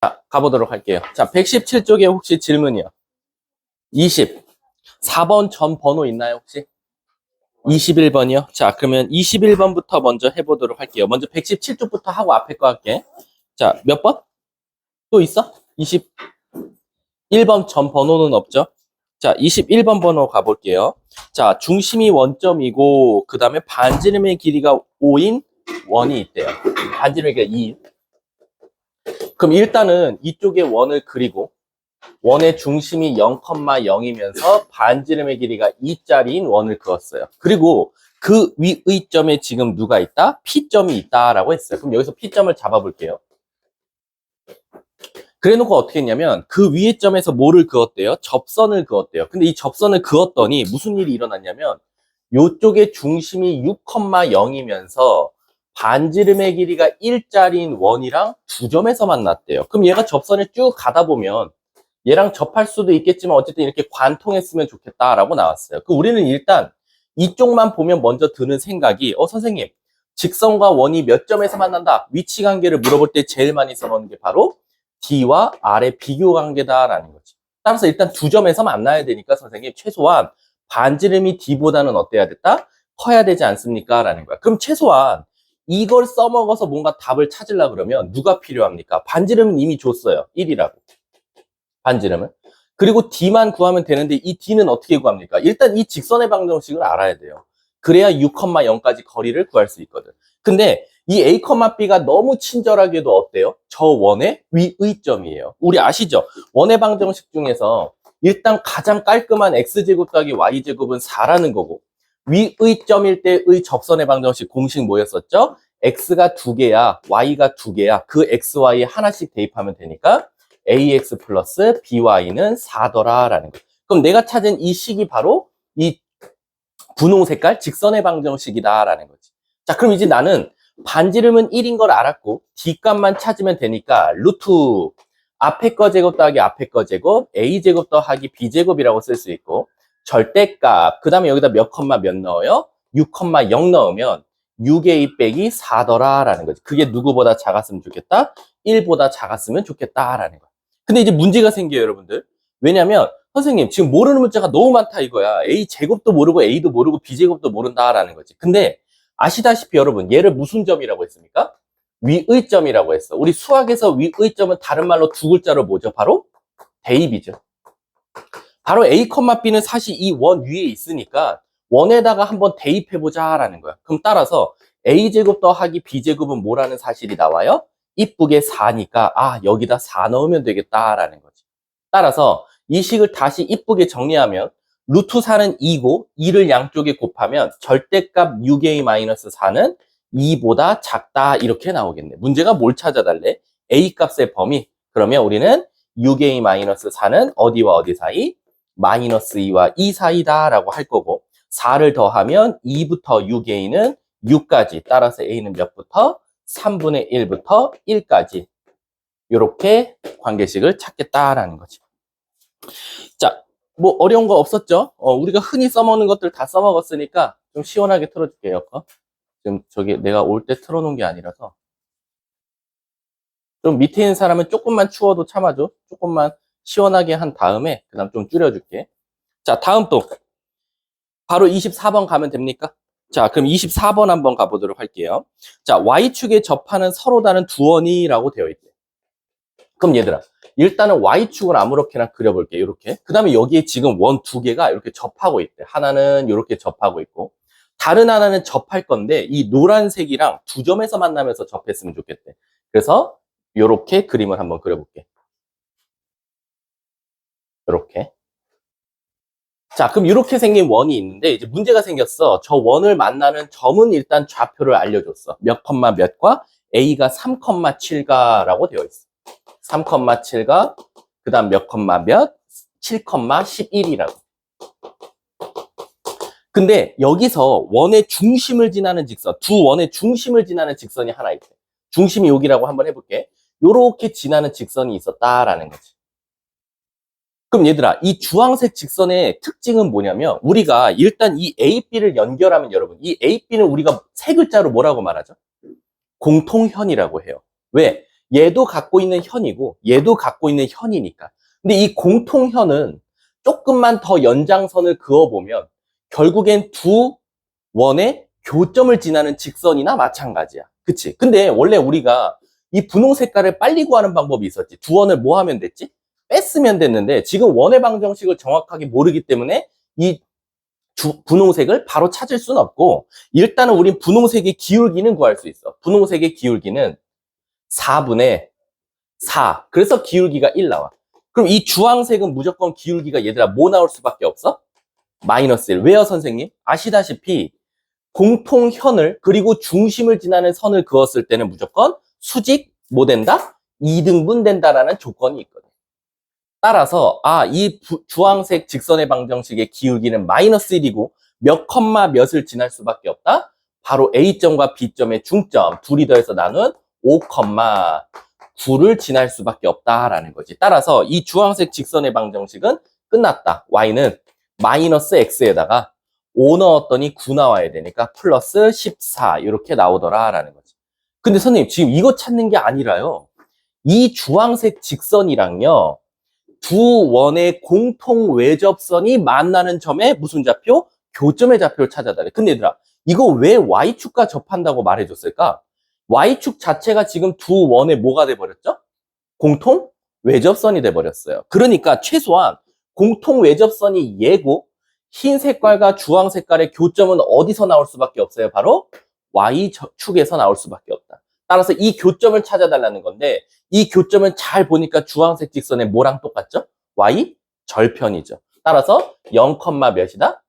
자, 가보도록 할게요. 자, 117쪽에 혹시 질문이요. 24번 전 번호 있나요, 혹시? 21번이요? 자, 그러면 21번부터 먼저 해보도록 할게요. 먼저 117쪽부터 하고 앞에 거 할게. 자, 몇 번? 또 있어? 21번 전 번호는 없죠? 자, 21번 번호 가볼게요. 자, 중심이 원점이고, 그 다음에 반지름의 길이가 5인 원이 있대요. 반지름의 길이가 2인. 그럼 일단은 이쪽에 원을 그리고, 원의 중심이 0,0이면서 반지름의 길이가 2짜리인 원을 그었어요. 그리고 그 위의 점에 지금 누가 있다? P점이 있다라고 했어요. 그럼 여기서 P점을 잡아볼게요. 그래놓고 어떻게 했냐면 그 위의 점에서 뭐를 그었대요? 접선을 그었대요. 근데 이 접선을 그었더니 무슨 일이 일어났냐면 요쪽에 중심이 6,0이면서 반지름의 길이가 1짜리인 원이랑 두 점에서 만났대요. 그럼 얘가 접선을 쭉 가다 보면 얘랑 접할 수도 있겠지만 어쨌든 이렇게 관통했으면 좋겠다라고 나왔어요. 그 우리는 일단 이쪽만 보면 먼저 드는 생각이 선생님 직선과 원이 몇 점에서 만난다 위치 관계를 물어볼 때 제일 많이 써먹는 게 바로 D와 R의 비교 관계다라는 거지. 따라서 일단 두 점에서 만나야 되니까 선생님 최소한 반지름이 D보다는 어때야 됐다? 커야 되지 않습니까? 라는 거야. 그럼 최소한 이걸 써먹어서 뭔가 답을 찾으려고 그러면 누가 필요합니까? 반지름은 이미 줬어요. 1이라고. 반지름은. 그리고 D만 구하면 되는데 이 D는 어떻게 구합니까? 일단 이 직선의 방정식을 알아야 돼요. 그래야 6,0까지 거리를 구할 수 있거든. 근데 이 A, B가 너무 친절하게도 어때요? 저 원의 위의 점이에요. 우리 아시죠? 원의 방정식 중에서 일단 가장 깔끔한 X제곱 더하기 Y제곱은 4라는 거고 위의 점일 때의 접선의 방정식 공식 뭐였었죠? X가 2개야, Y가 2개야. 그 X, Y 하나씩 대입하면 되니까 AX 플러스 BY는 4더라라는 거. 그럼 내가 찾은 이 식이 바로 이 분홍 색깔 직선의 방정식이다라는 거지. 자, 그럼 이제 나는 반지름은 1인 걸 알았고 D값만 찾으면 되니까 루트 앞에 거 제곱 더하기 앞에 거 제곱 A제곱 더하기 B제곱이라고 쓸 수 있고 절대값 그 다음에 여기다 몇 컴마 몇 넣어요? 6,0 넣으면 6A 빼기 4더라라는 거지. 그게 누구보다 작았으면 좋겠다? 1보다 작았으면 좋겠다라는 거야. 근데 이제 문제가 생겨요, 여러분들. 왜냐면 선생님 지금 모르는 문자가 너무 많다 이거야. A 제곱도 모르고 A도 모르고 B 제곱도 모른다라는 거지. 근데 아시다시피 여러분 얘를 무슨 점이라고 했습니까? 위의 점이라고 했어. 우리 수학에서 위의 점은 다른 말로 두 글자로 뭐죠? 바로 대입이죠. 바로 A, B는 사실 이 원 위에 있으니까 원에다가 한번 대입해보자라는 거야. 그럼 따라서 A제곱 더하기 B제곱은 뭐라는 사실이 나와요? 이쁘게 4니까 여기다 4 넣으면 되겠다라는 거지. 따라서 이 식을 다시 이쁘게 정리하면 루트 4는 2고 2를 양쪽에 곱하면 절대값 6A-4는 2보다 작다 이렇게 나오겠네. 문제가 뭘 찾아달래? A 값의 범위. 그러면 우리는 6A-4는 어디와 어디 사이? 마이너스 2와 2 사이다라고 할 거고 4를 더하면 2부터 6A는 6까지 따라서 A는 몇부터? 3분의 1부터 1까지 이렇게 관계식을 찾겠다라는 거지. 자, 뭐 어려운 거 없었죠? 우리가 흔히 써먹는 것들 다 써먹었으니까 좀 시원하게 틀어줄게요. 지금 저기 내가 올 때 틀어놓은 게 아니라서 좀 밑에 있는 사람은 조금만 추워도 참아줘. 조금만 시원하게 한 다음에 그 다음 좀 줄여줄게. 자, 다음 또 바로 24번 가면 됩니까? 자, 그럼 24번 한번 가보도록 할게요. 자, Y축에 접하는 서로 다른 두 원이라고 되어 있대. 그럼 얘들아, 일단은 Y축을 아무렇게나 그려볼게. 이렇게. 그 다음에 여기에 지금 원 두 개가 이렇게 접하고 있대. 하나는 이렇게 접하고 있고 다른 하나는 접할 건데 이 노란색이랑 두 점에서 만나면서 접했으면 좋겠대. 그래서 이렇게 그림을 한번 그려볼게. 이렇게. 자, 그럼 이렇게 생긴 원이 있는데 이제 문제가 생겼어. 저 원을 만나는 점은 일단 좌표를 알려줬어. 몇 컴마 몇과 A가 3,7가라고 되어 있어. 3,7가 그 다음 몇 컴마 몇? 7,11이라고. 근데 여기서 원의 중심을 지나는 직선, 두 원의 중심을 지나는 직선이 하나 있대. 중심이 여기라고 한번 해볼게. 요렇게 지나는 직선이 있었다라는 거지. 그럼 얘들아, 이 주황색 직선의 특징은 뭐냐면 우리가 일단 이 A, B를 연결하면 여러분, 이 A, B는 우리가 세 글자로 뭐라고 말하죠? 공통현이라고 해요. 왜? 얘도 갖고 있는 현이고 얘도 갖고 있는 현이니까. 근데 이 공통현은 조금만 더 연장선을 그어보면 결국엔 두 원의 교점을 지나는 직선이나 마찬가지야. 그치? 근데 원래 우리가 이 분홍 색깔을 빨리 구하는 방법이 있었지. 두 원을 뭐 하면 됐지? 뺐으면 됐는데 지금 원의 방정식을 정확하게 모르기 때문에 이 분홍색을 바로 찾을 수는 없고 일단은 우린 분홍색의 기울기는 구할 수 있어. 분홍색의 기울기는 4분의 4. 그래서 기울기가 1 나와. 그럼 이 주황색은 무조건 기울기가 얘들아 뭐 나올 수밖에 없어? 마이너스 1. 왜요, 선생님? 아시다시피 공통현을 그리고 중심을 지나는 선을 그었을 때는 무조건 수직 뭐 된다? 2등분 된다라는 조건이 있거든. 따라서 이 주황색 직선의 방정식의 기울기는 마이너스 1이고 몇 컴마 몇을 지날 수밖에 없다? 바로 A점과 B점의 중점 둘이 더해서 나눈 5, 9를 지날 수밖에 없다라는 거지. 따라서 이 주황색 직선의 방정식은 끝났다. Y는 마이너스 X에다가 5 넣었더니 9 나와야 되니까 플러스 14 이렇게 나오더라라는 거지. 근데 선생님 지금 이거 찾는 게 아니라요. 이 주황색 직선이랑요. 두 원의 공통 외접선이 만나는 점에 무슨 좌표? 교점의 좌표를 찾아달래. 근데 얘들아 이거 왜 Y축과 접한다고 말해줬을까? Y축 자체가 지금 두 원의 뭐가 돼버렸죠? 공통 외접선이 돼버렸어요. 그러니까 최소한 공통 외접선이 얘고 흰 색깔과 주황 색깔의 교점은 어디서 나올 수밖에 없어요? 바로 Y축에서 나올 수밖에 없다. 따라서 이 교점을 찾아달라는 건데 이 교점은 잘 보니까 주황색 직선의 뭐랑 똑같죠? Y 절편이죠. 따라서 0, 몇이다?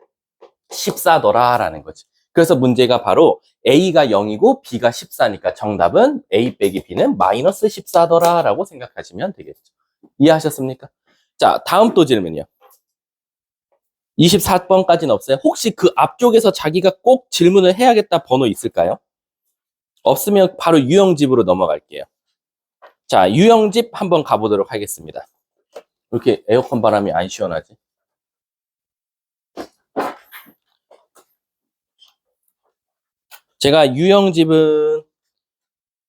14더라라는 거지. 그래서 문제가 바로 A가 0이고 B가 14니까 정답은 A 빼기 B는 마이너스 14더라라고 생각하시면 되겠죠. 이해하셨습니까? 자, 다음 또 질문이요. 24번까지는 없어요. 혹시 그 앞쪽에서 자기가 꼭 질문을 해야겠다 번호 있을까요? 없으면 바로 유형집으로 넘어갈게요. 자, 유형집 한번 가보도록 하겠습니다. 왜 이렇게 에어컨 바람이 안 시원하지? 제가 유형집은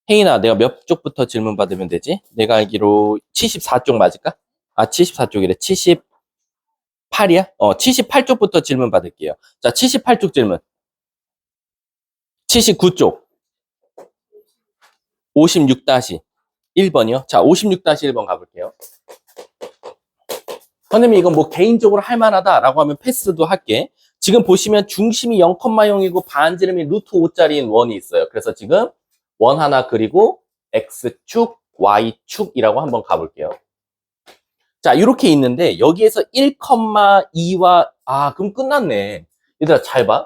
혜인아, 내가 몇 쪽부터 질문 받으면 되지? 내가 알기로 74쪽 맞을까? 74쪽이래. 78이야? 78쪽부터 질문 받을게요. 자, 78쪽 질문. 79쪽. 56-1번이요. 자, 56-1번 가볼게요. 선생님, 이건 뭐 개인적으로 할 만하다라고 하면 패스도 할게. 지금 보시면 중심이 0,0이고 반지름이 루트 5짜리인 원이 있어요. 그래서 지금 원 하나 그리고 X축, Y축이라고 한번 가볼게요. 자, 이렇게 있는데 여기에서 1,2와 그럼 끝났네. 얘들아 잘 봐.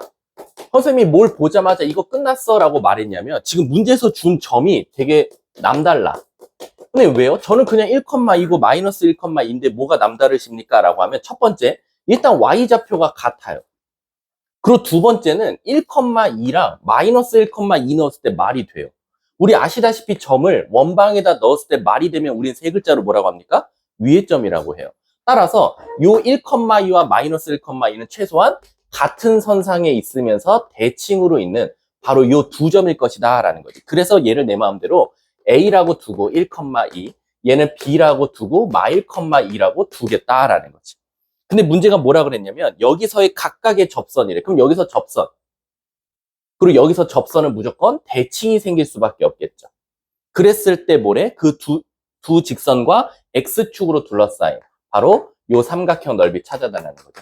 선생님이 뭘 보자마자 이거 끝났어 라고 말했냐면 지금 문제에서 준 점이 되게 남달라. 근데 왜요? 저는 그냥 1,2고 마이너스 1,2인데 뭐가 남다르십니까? 라고 하면 첫 번째, 일단 Y좌표가 같아요. 그리고 두 번째는 1,2랑 마이너스 1,2 넣었을 때 말이 돼요. 우리 아시다시피 점을 원방에다 넣었을 때 말이 되면 우린 세 글자로 뭐라고 합니까? 위의 점이라고 해요. 따라서 요 1,2와 마이너스 1,2는 최소한 같은 선상에 있으면서 대칭으로 있는 바로 요 두 점일 것이다 라는 거지. 그래서 얘를 내 마음대로 A라고 두고 1,2, 얘는 B라고 두고 마 1,2라고 두겠다라는 거지. 근데 문제가 뭐라 그랬냐면 여기서의 각각의 접선이래. 그럼 여기서 접선. 그리고 여기서 접선은 무조건 대칭이 생길 수밖에 없겠죠. 그랬을 때 뭐래? 그 두 직선과 X축으로 둘러싸인 바로 요 삼각형 넓이 찾아달라는 거죠.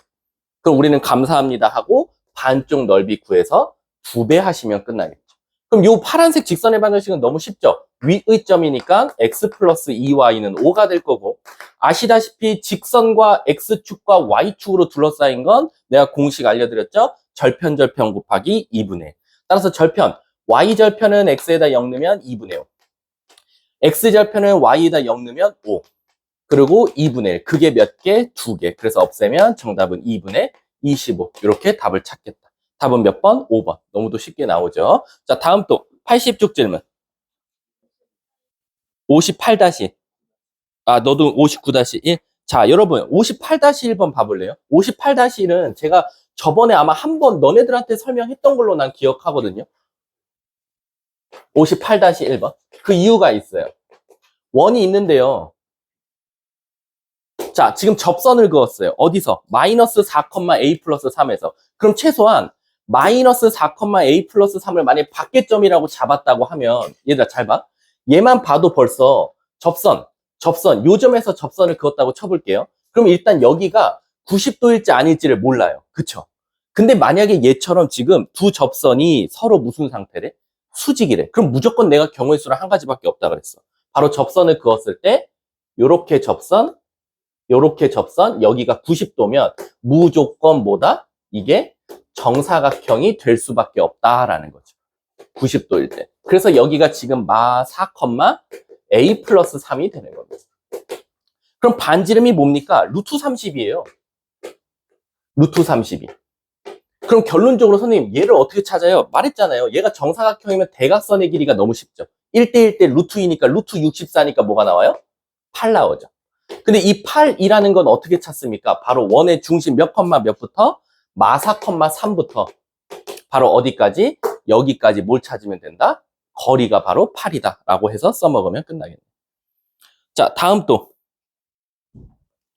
그럼 우리는 감사합니다 하고 반쪽 넓이 구해서 2배 하시면 끝나겠죠. 그럼 요 파란색 직선의 방정식은 너무 쉽죠? 위의 점이니까 x 플러스 2y는 5가 될 거고 아시다시피 직선과 x축과 y축으로 둘러싸인 건 내가 공식 알려드렸죠? 절편 곱하기 2분의 1. 따라서 절편, y절편은 x에다 0 넣으면 2분의 5. x절편은 y에다 0 넣으면 5. 그리고 2분의 1. 그게 몇 개? 2개. 그래서 없애면 정답은 2분의 25. 이렇게 답을 찾겠다. 답은 몇 번? 5번. 너무도 쉽게 나오죠. 자, 다음 또 80쪽 질문. 58 너도 59-1. 자, 여러분 58-1번 봐볼래요? 58-1은 제가 저번에 아마 한 번 너네들한테 설명했던 걸로 난 기억하거든요. 58-1번. 그 이유가 있어요. 원이 있는데요. 자, 지금 접선을 그었어요. 어디서? 마이너스 4,a 플러스 3에서. 그럼 최소한 마이너스 4,a 플러스 3을 만약에 밖의 점이라고 잡았다고 하면, 얘들아 잘 봐. 얘만 봐도 벌써 접선, 요 점에서 접선을 그었다고 쳐볼게요. 그럼 일단 여기가 90도일지 아닐지를 몰라요. 그쵸? 근데 만약에 얘처럼 지금 두 접선이 서로 무슨 상태래? 수직이래. 그럼 무조건 내가 경우의 수는 한 가지밖에 없다 그랬어. 바로 접선을 그었을 때, 요렇게 접선, 요렇게 접선, 여기가 90도면 무조건 뭐다? 이게 정사각형이 될 수밖에 없다라는 거죠. 90도일 때. 그래서 여기가 지금 마 4, a 플러스 3이 되는 겁니다. 그럼 반지름이 뭡니까? 루트 30이에요. 루트 32. 그럼 결론적으로 선생님 얘를 어떻게 찾아요? 말했잖아요. 얘가 정사각형이면 대각선의 길이가 너무 쉽죠. 1대1 대 루트 2니까 루트 64니까 뭐가 나와요? 8 나오죠. 근데 이 8이라는 건 어떻게 찾습니까? 바로 원의 중심 몇 컴마 몇부터? 마 4, 3부터 바로 어디까지? 여기까지 뭘 찾으면 된다? 거리가 바로 8이다 라고 해서 써먹으면 끝나겠네요. 자, 다음 또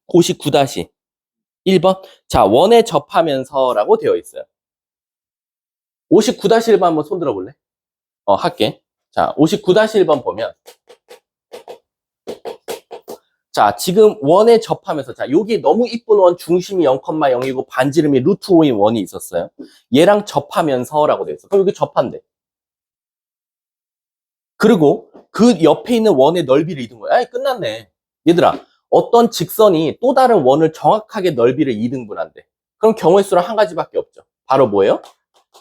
59-1번. 자, 원에 접하면서 라고 되어 있어요. 59-1번 한번 손 들어볼래? 할게. 자, 59-1번 보면 자, 지금 원에 접하면서, 자, 여기 너무 이쁜 원 중심이 0,0이고 반지름이 루트 5인 원이 있었어요. 얘랑 접하면서라고 돼 있어. 그럼 여기 접한대. 그리고 그 옆에 있는 원의 넓이를 이든 거야. 아이, 끝났네. 얘들아, 어떤 직선이 또 다른 원을 정확하게 넓이를 이등분한대. 그럼 경우의 수는 한 가지밖에 없죠. 바로 뭐예요?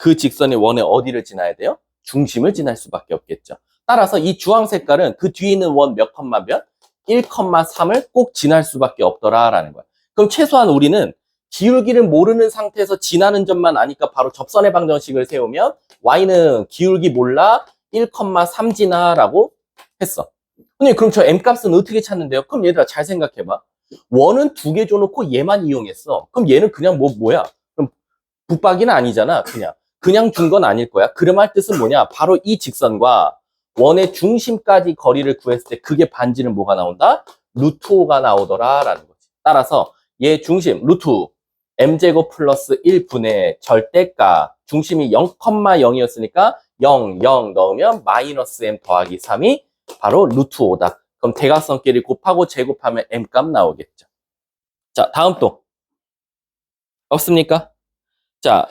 그 직선이 원의 어디를 지나야 돼요? 중심을 지날 수밖에 없겠죠. 따라서 이 주황 색깔은 그 뒤에 있는 원 몇 컴마 몇? 1,3을 꼭 지날 수밖에 없더라라는 거야. 그럼 최소한 우리는 기울기를 모르는 상태에서 지나는 점만 아니까 바로 접선의 방정식을 세우면 y는 기울기 몰라 1,3 지나라고 했어. 근데 그럼 저 m값은 어떻게 찾는데요? 그럼 얘들아 잘 생각해봐. 원은 두 개 줘놓고 얘만 이용했어. 그럼 얘는 그냥 뭐야? 그럼 붙박이는 아니잖아. 그냥 준 건 아닐 거야. 그럼 뜻은 뭐냐? 바로 이 직선과 원의 중심까지 거리를 구했을 때 그게 반지름 뭐가 나온다? 루트 5가 나오더라라는 거지. 따라서 얘 중심 루트 m제곱 플러스 1분의 절대가 중심이 0,0이었으니까 0, 0 넣으면 마이너스 m 더하기 3이 바로 루트 5다. 그럼 대각선끼리 곱하고 제곱하면 m값 나오겠죠. 자, 다음 또 없습니까? 자,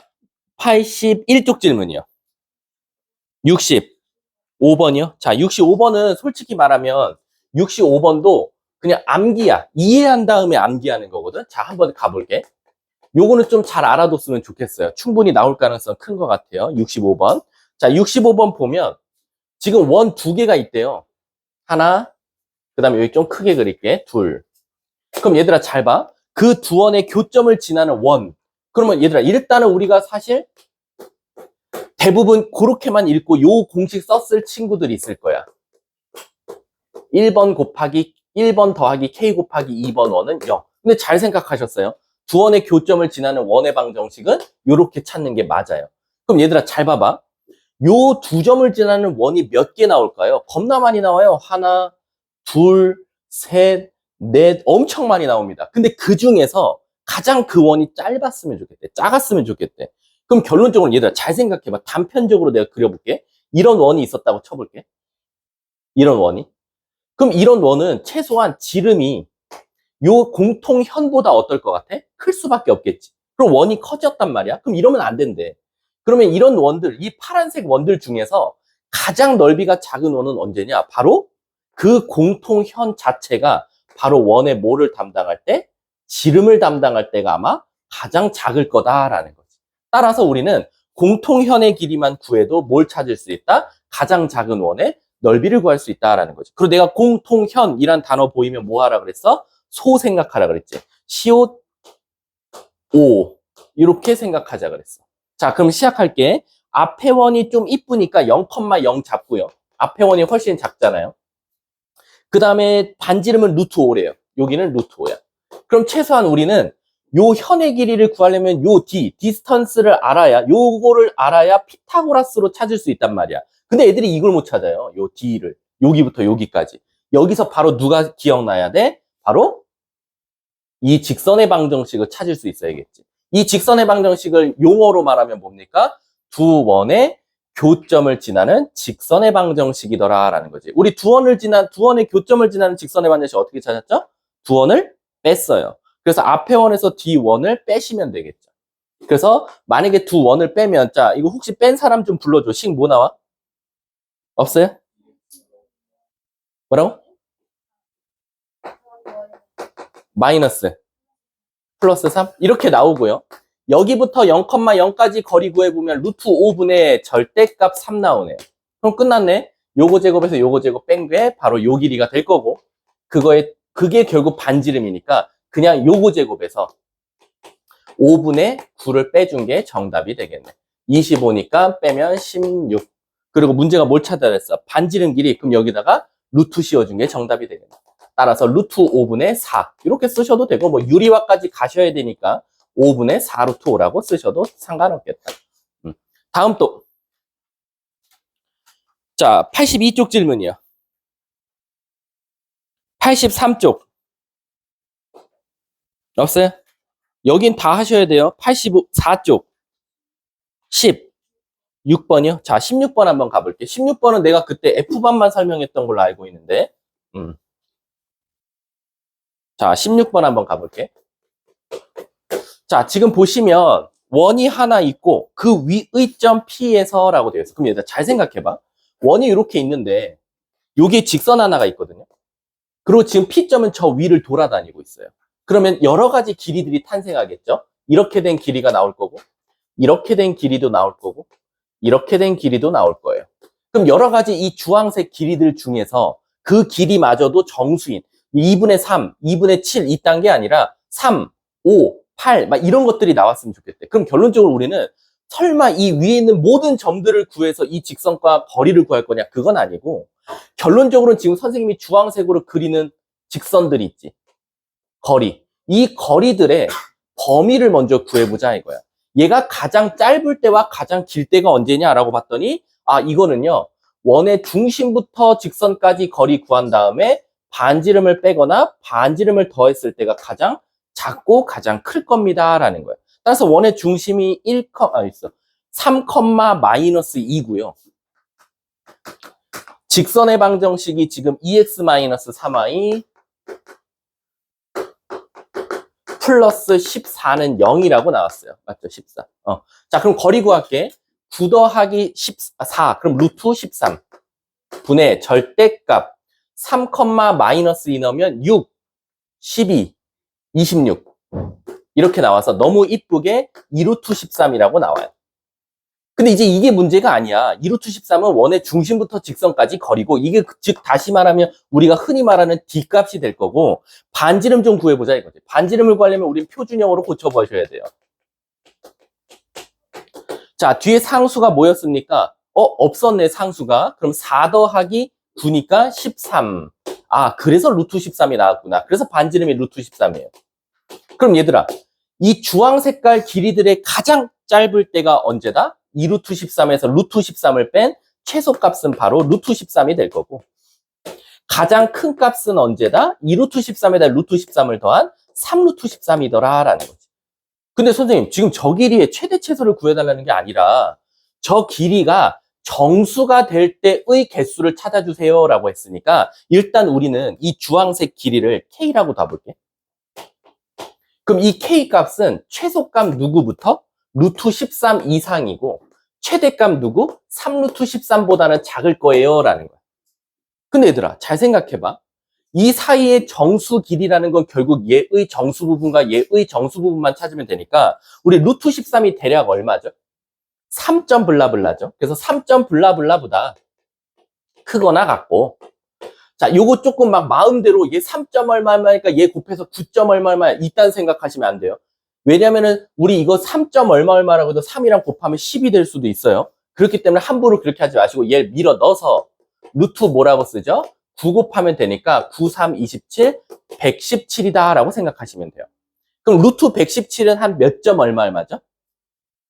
81쪽 질문이요. 65번이요? 자, 65번은 솔직히 말하면 65번도 그냥 암기야. 이해한 다음에 암기하는 거거든. 자, 한번 가볼게. 요거는 좀 잘 알아뒀으면 좋겠어요. 충분히 나올 가능성 큰 것 같아요. 65번. 자, 65번 보면 지금 원 두 개가 있대요. 하나, 그 다음에 여기 좀 크게 그릴게. 둘. 그럼 얘들아 잘 봐. 그 두 원의 교점을 지나는 원. 그러면 얘들아 일단은 우리가 사실 대부분 그렇게만 읽고 요 공식 썼을 친구들이 있을 거야. 1번 더하기 k 곱하기 2번 원은 0. 근데 잘 생각하셨어요? 두 원의 교점을 지나는 원의 방정식은 이렇게 찾는 게 맞아요. 그럼 얘들아 잘 봐봐. 요 두 점을 지나는 원이 몇 개 나올까요? 겁나 많이 나와요. 하나, 둘, 셋, 넷 엄청 많이 나옵니다. 근데 그 중에서 가장 그 원이 짧았으면 좋겠대. 작았으면 좋겠대. 그럼 결론적으로 얘들아 잘 생각해봐. 단편적으로 내가 그려볼게. 이런 원이 있었다고 쳐볼게. 이런 원이. 그럼 이런 원은 최소한 지름이 요 공통현보다 어떨 것 같아? 클 수밖에 없겠지. 그럼 원이 커졌단 말이야. 그럼 이러면 안 된대. 그러면 이런 원들, 이 파란색 원들 중에서 가장 넓이가 작은 원은 언제냐? 바로 그 공통현 자체가 바로 원의 뭐를 담당할 때? 지름을 담당할 때가 아마 가장 작을 거다라는 거지. 따라서 우리는 공통현의 길이만 구해도 뭘 찾을 수 있다? 가장 작은 원의 넓이를 구할 수 있다라는 거지. 그리고 내가 공통현이란 단어 보이면 뭐 하라 그랬어? 소 생각하라 그랬지. 시옷 오 이렇게 생각하자 그랬어. 자, 그럼 시작할게. 앞에 원이 좀 이쁘니까 0,0 잡고요. 앞에 원이 훨씬 작잖아요. 그 다음에 반지름은 루트 5래요. 여기는 루트 5야. 그럼 최소한 우리는 요 현의 길이를 구하려면 요 디스턴스를 알아야, 요거를 알아야 피타고라스로 찾을 수 있단 말이야. 근데 애들이 이걸 못 찾아요. 요 D를. 여기부터 여기까지. 여기서 바로 누가 기억나야 돼? 바로 이 직선의 방정식을 찾을 수 있어야겠지. 이 직선의 방정식을 용어로 말하면 뭡니까? 두 원의 교점을 지나는 직선의 방정식이더라라는 거지. 우리 두 원의 교점을 지나는 직선의 방정식 어떻게 찾았죠? 두 원을 뺐어요. 그래서 앞에 원에서 뒤 원을 빼시면 되겠죠. 그래서 만약에 두 원을 빼면, 자, 이거 혹시 뺀 사람 좀 불러줘. 식 뭐 나와? 없어요? 뭐라고? 마이너스 플러스 3 이렇게 나오고요. 여기부터 0,0까지 거리 구해보면 루트 5분의 절대값 3 나오네요. 그럼 끝났네. 요거 제곱에서 요거 제곱 뺀 게 바로 요 길이가 될 거고, 그게 결국 반지름이니까 그냥 요거 제곱에서 5분의 9를 빼준 게 정답이 되겠네. 25니까 빼면 16. 그리고 문제가 뭘 찾아냈어? 반지름 길이. 그럼 여기다가 루트 씌워준 게 정답이 되겠네. 따라서 루트 5분의 4 이렇게 쓰셔도 되고, 뭐 유리화까지 가셔야 되니까 5분의 4 루트 5라고 쓰셔도 상관없겠다. 다음 또, 자, 82쪽 질문이요. 83쪽 없어요? 여긴 다 하셔야 돼요. 84쪽 16번이요. 자, 16번 한번 가볼게요. 16번은 내가 그때 F반만 설명했던 걸로 알고 있는데, 자, 16번 한번 가볼게. 자, 지금 보시면 원이 하나 있고 그 위의 점 P에서라고 되어 있어. 그럼 얘들아 잘 생각해봐. 원이 이렇게 있는데 여기에 직선 하나가 있거든요. 그리고 지금 P점은 저 위를 돌아다니고 있어요. 그러면 여러 가지 길이들이 탄생하겠죠. 이렇게 된 길이가 나올 거고, 이렇게 된 길이도 나올 거고, 이렇게 된 길이도 나올 거예요. 그럼 여러 가지 이 주황색 길이들 중에서 그 길이마저도 정수인 2분의 3, 2분의 7 이딴 게 아니라 3, 5, 8 막 이런 것들이 나왔으면 좋겠대. 그럼 결론적으로 우리는 설마 이 위에 있는 모든 점들을 구해서 이 직선과 거리를 구할 거냐? 그건 아니고, 결론적으로는 지금 선생님이 주황색으로 그리는 직선들이 있지. 거리. 이 거리들의 범위를 먼저 구해보자 이거야. 얘가 가장 짧을 때와 가장 길 때가 언제냐라고 봤더니, 아, 이거는요, 원의 중심부터 직선까지 거리 구한 다음에 반지름을 빼거나 반지름을 더했을 때가 가장 작고 가장 클 겁니다라는 거예요. 따라서 원의 중심이 3, 마이너스 2고요. 직선의 방정식이 지금 2x-3y 플러스 14는 0이라고 나왔어요. 맞죠? 14. 자, 그럼 거리 구할게. 9 더하기 14. 그럼 루트 13. 분의 절대값 3, 마이너스 2 넣으면 6, 12, 26. 이렇게 나와서 너무 이쁘게 2루트 13이라고 나와요. 근데 이제 이게 문제가 아니야. 2루트 13은 원의 중심부터 직선까지 거리고, 이게 즉 다시 말하면 우리가 흔히 말하는 D값이 될 거고, 반지름 좀 구해보자 이거지. 반지름을 구하려면 우린 표준형으로 고쳐보셔야 돼요. 자, 뒤에 상수가 뭐였습니까? 없었네, 상수가. 그럼 4 더하기 9니까 13. 아, 그래서 루트 13이 나왔구나. 그래서 반지름이 루트 13이에요. 그럼 얘들아, 이 주황 색깔 길이들의 가장 짧을 때가 언제다? 2루트 13에서 루트 13을 뺀 최소값은 바로 루트 13이 될 거고, 가장 큰 값은 언제다? 2루트 13에다 루트 13을 더한 3루트 13이더라 라는 거지. 근데 선생님, 지금 저 길이의 최대 최소를 구해달라는 게 아니라 저 길이가 정수가 될 때의 개수를 찾아주세요 라고 했으니까, 일단 우리는 이 주황색 길이를 K라고 둬볼게. 그럼 이 K 값은 최소값 누구부터? 루트 13 이상이고, 최대값 누구? 3루트 13보다는 작을 거예요 라는 거야. 근데 얘들아, 잘 생각해봐. 이 사이의 정수 길이라는 건 결국 얘의 정수 부분과 얘의 정수 부분만 찾으면 되니까, 우리 루트 13이 대략 얼마죠? 3. 블라블라죠. 그래서 3. 블라블라보다 크거나 같고, 자, 요거 조금 막 마음대로 얘 3. 얼마니까 얘 곱해서 9. 얼마 이딴 생각하시면 안 돼요. 왜냐면은 우리 이거 3. 얼마라고 해도 3이랑 곱하면 10이 될 수도 있어요. 그렇기 때문에 함부로 그렇게 하지 마시고 얘를 밀어 넣어서 루트 뭐라고 쓰죠? 9 곱하면 되니까 9, 3, 27, 117이다 라고 생각하시면 돼요. 그럼 루트 117은 한 몇 점 얼마죠?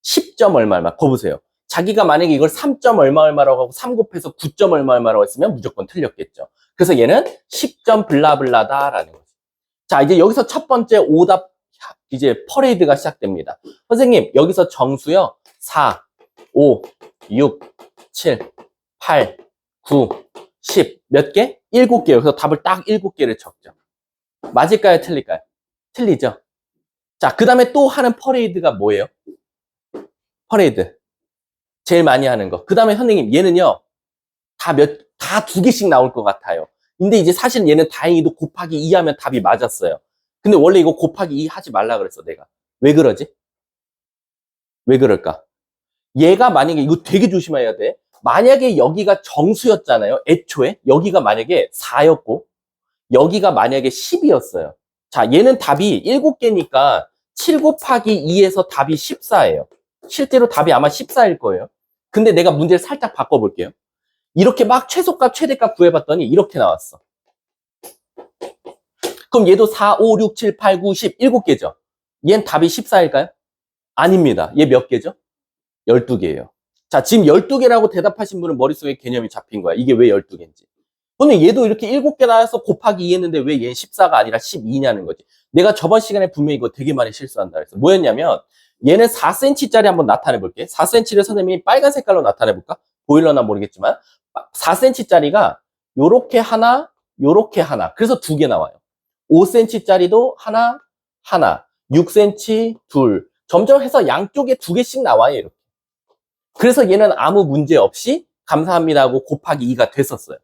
10. 얼마. 거 보세요. 자기가 만약에 이걸 3점 얼마 얼마라고 하고 3 곱해서 9점 얼마 얼마라고 했으면 무조건 틀렸겠죠. 그래서 얘는 10점 블라블라다라는 거죠. 자, 이제 여기서 첫 번째 오답 이제 퍼레이드가 시작됩니다. 선생님, 여기서 정수요. 4, 5, 6, 7, 8, 9, 10. 몇 개? 7개요. 그래서 답을 딱 7개를 적죠. 맞을까요? 틀릴까요? 틀리죠. 자, 그 다음에 또 하는 퍼레이드가 뭐예요? 퍼레이드. 제일 많이 하는 거. 그 다음에 선생님, 얘는요. 다 2개씩 나올 것 같아요. 근데 이제 사실 얘는 다행히도 곱하기 2 하면 답이 맞았어요. 근데 원래 이거 곱하기 2 하지 말라 그랬어, 내가. 왜 그러지? 왜 그럴까? 얘가 만약에, 이거 되게 조심해야 돼. 만약에 여기가 정수였잖아요. 애초에. 여기가 만약에 4였고, 여기가 만약에 10이었어요. 자, 얘는 답이 7개니까 7 곱하기 2에서 답이 14예요. 실제로 답이 아마 14일 거예요. 근데 내가 문제를 살짝 바꿔볼게요. 이렇게 막 최소값, 최대값 구해봤더니 이렇게 나왔어. 그럼 얘도 4, 5, 6, 7, 8, 9, 10, 7개죠. 얘는 답이 14일까요? 아닙니다. 얘 몇 개죠? 12개예요. 자, 지금 12개라고 대답하신 분은 머릿속에 개념이 잡힌 거야. 이게 왜 12개인지. 근데 얘도 이렇게 7개 나와서 곱하기 2 했는데 왜 얘는 14가 아니라 12냐는 거지. 내가 저번 시간에 분명히 이거 되게 많이 실수한다 그랬어. 뭐였냐면 얘는 4cm짜리 한번 나타내 볼게. 4cm를 선생님이 빨간 색깔로 나타내 볼까? 보일러나 모르겠지만 4cm짜리가 요렇게 하나, 요렇게 하나. 그래서 2개 나와요. 5cm짜리도 하나, 하나. 6cm 둘. 점점 해서 양쪽에 2개씩 나와요. 이렇게. 그래서 얘는 아무 문제 없이 감사합니다 하고 곱하기 2가 됐었어요.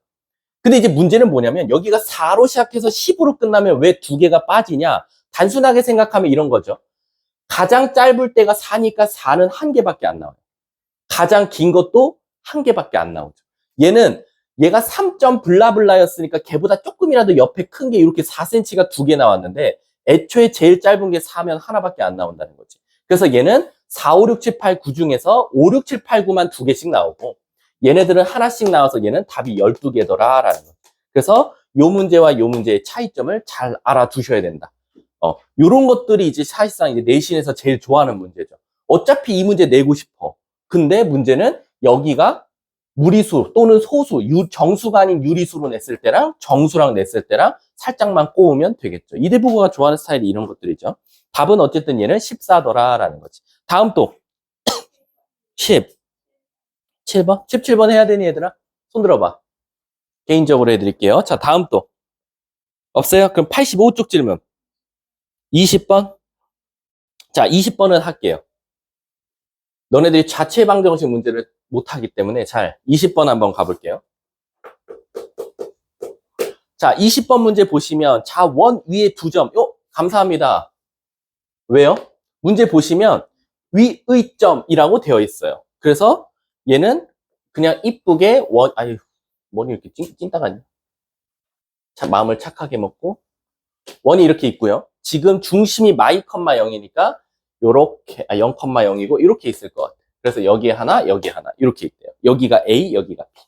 근데 이제 문제는 뭐냐면 여기가 4로 시작해서 10으로 끝나면 왜 2개가 빠지냐? 단순하게 생각하면 이런 거죠. 가장 짧을 때가 4니까 4는 1개밖에 안 나와요. 가장 긴 것도 1개밖에 안 나오죠. 얘가 3점 블라블라였으니까 걔보다 조금이라도 옆에 큰 게 이렇게 4cm가 2개 나왔는데 애초에 제일 짧은 게 4면 하나밖에 안 나온다는 거지. 그래서 얘는 4, 5, 6, 7, 8, 9 중에서 5, 6, 7, 8, 9만 2개씩 나오고 얘네들은 하나씩 나와서 얘는 답이 12개더라라는 거. 그래서 요 문제와 요 문제의 차이점을 잘 알아두셔야 된다. 요런 것들이 이제 사실상 이제 내신에서 제일 좋아하는 문제죠. 어차피 이 문제 내고 싶어. 근데 문제는 여기가 무리수 또는 소수, 정수가 아닌 유리수로 냈을 때랑 정수랑 냈을 때랑 살짝만 꼬우면 되겠죠. 이대부고가 좋아하는 스타일이 이런 것들이죠. 답은 어쨌든 얘는 14더라라는 거지. 다음 또 17번? 17번 해야 되니 얘들아? 손 들어봐. 개인적으로 해드릴게요. 자, 다음 또 없어요? 그럼 85쪽 질문 20번? 자, 20번은 할게요. 너네들이 자체 방정식 문제를 못하기 때문에 20번 한번 가볼게요. 자, 20번 문제 보시면 자, 원 위에 2점. 감사합니다. 왜요? 문제 보시면 위의 점이라고 되어 있어요. 그래서 얘는 그냥 이쁘게 뭐니 이렇게 찐따가냐. 자, 마음을 착하게 먹고 원이 이렇게 있고요. 지금 중심이 마이 컴마 0이니까 요렇게 0,0이고 이렇게 있을 것 같아요. 그래서 여기에 하나, 여기에 하나 이렇게 있대요. 여기가 A, 여기가 B.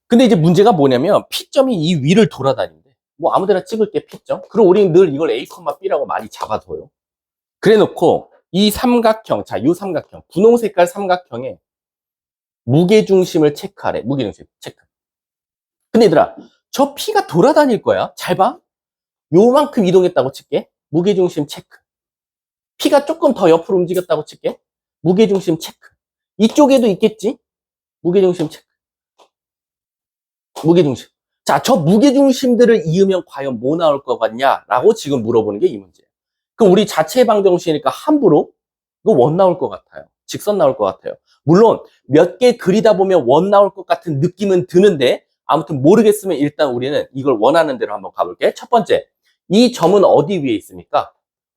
근데 이제 문제가 뭐냐면 P점이 이 위를 돌아다닌대. 뭐 아무데나 찍을게 P점. 그럼 우리는 늘 이걸 A, B라고 많이 잡아둬요. 그래 놓고 이 삼각형, 자, 이 삼각형, 분홍 색깔 삼각형에 무게중심을 체크하래. 무게중심 체크. 근데 얘들아, 저 P가 돌아다닐 거야. 잘 봐. 요만큼 이동했다고 칠게. 무게중심 체크. P가 조금 더 옆으로 움직였다고 칠게. 무게중심 체크. 이쪽에도 있겠지? 무게중심 체크. 무게중심. 자, 저 무게중심들을 이으면 과연 뭐 나올 것 같냐라고 지금 물어보는 게 이 문제예요. 그럼 우리 자체 방정식이니까 함부로 이거 원 나올 것 같아요. 직선 나올 것 같아요. 물론 몇 개 그리다 보면 원 나올 것 같은 느낌은 드는데 아무튼 모르겠으면 일단 우리는 이걸 원하는 대로 한번 가볼게. 첫 번째, 이 점은 어디 위에 있습니까?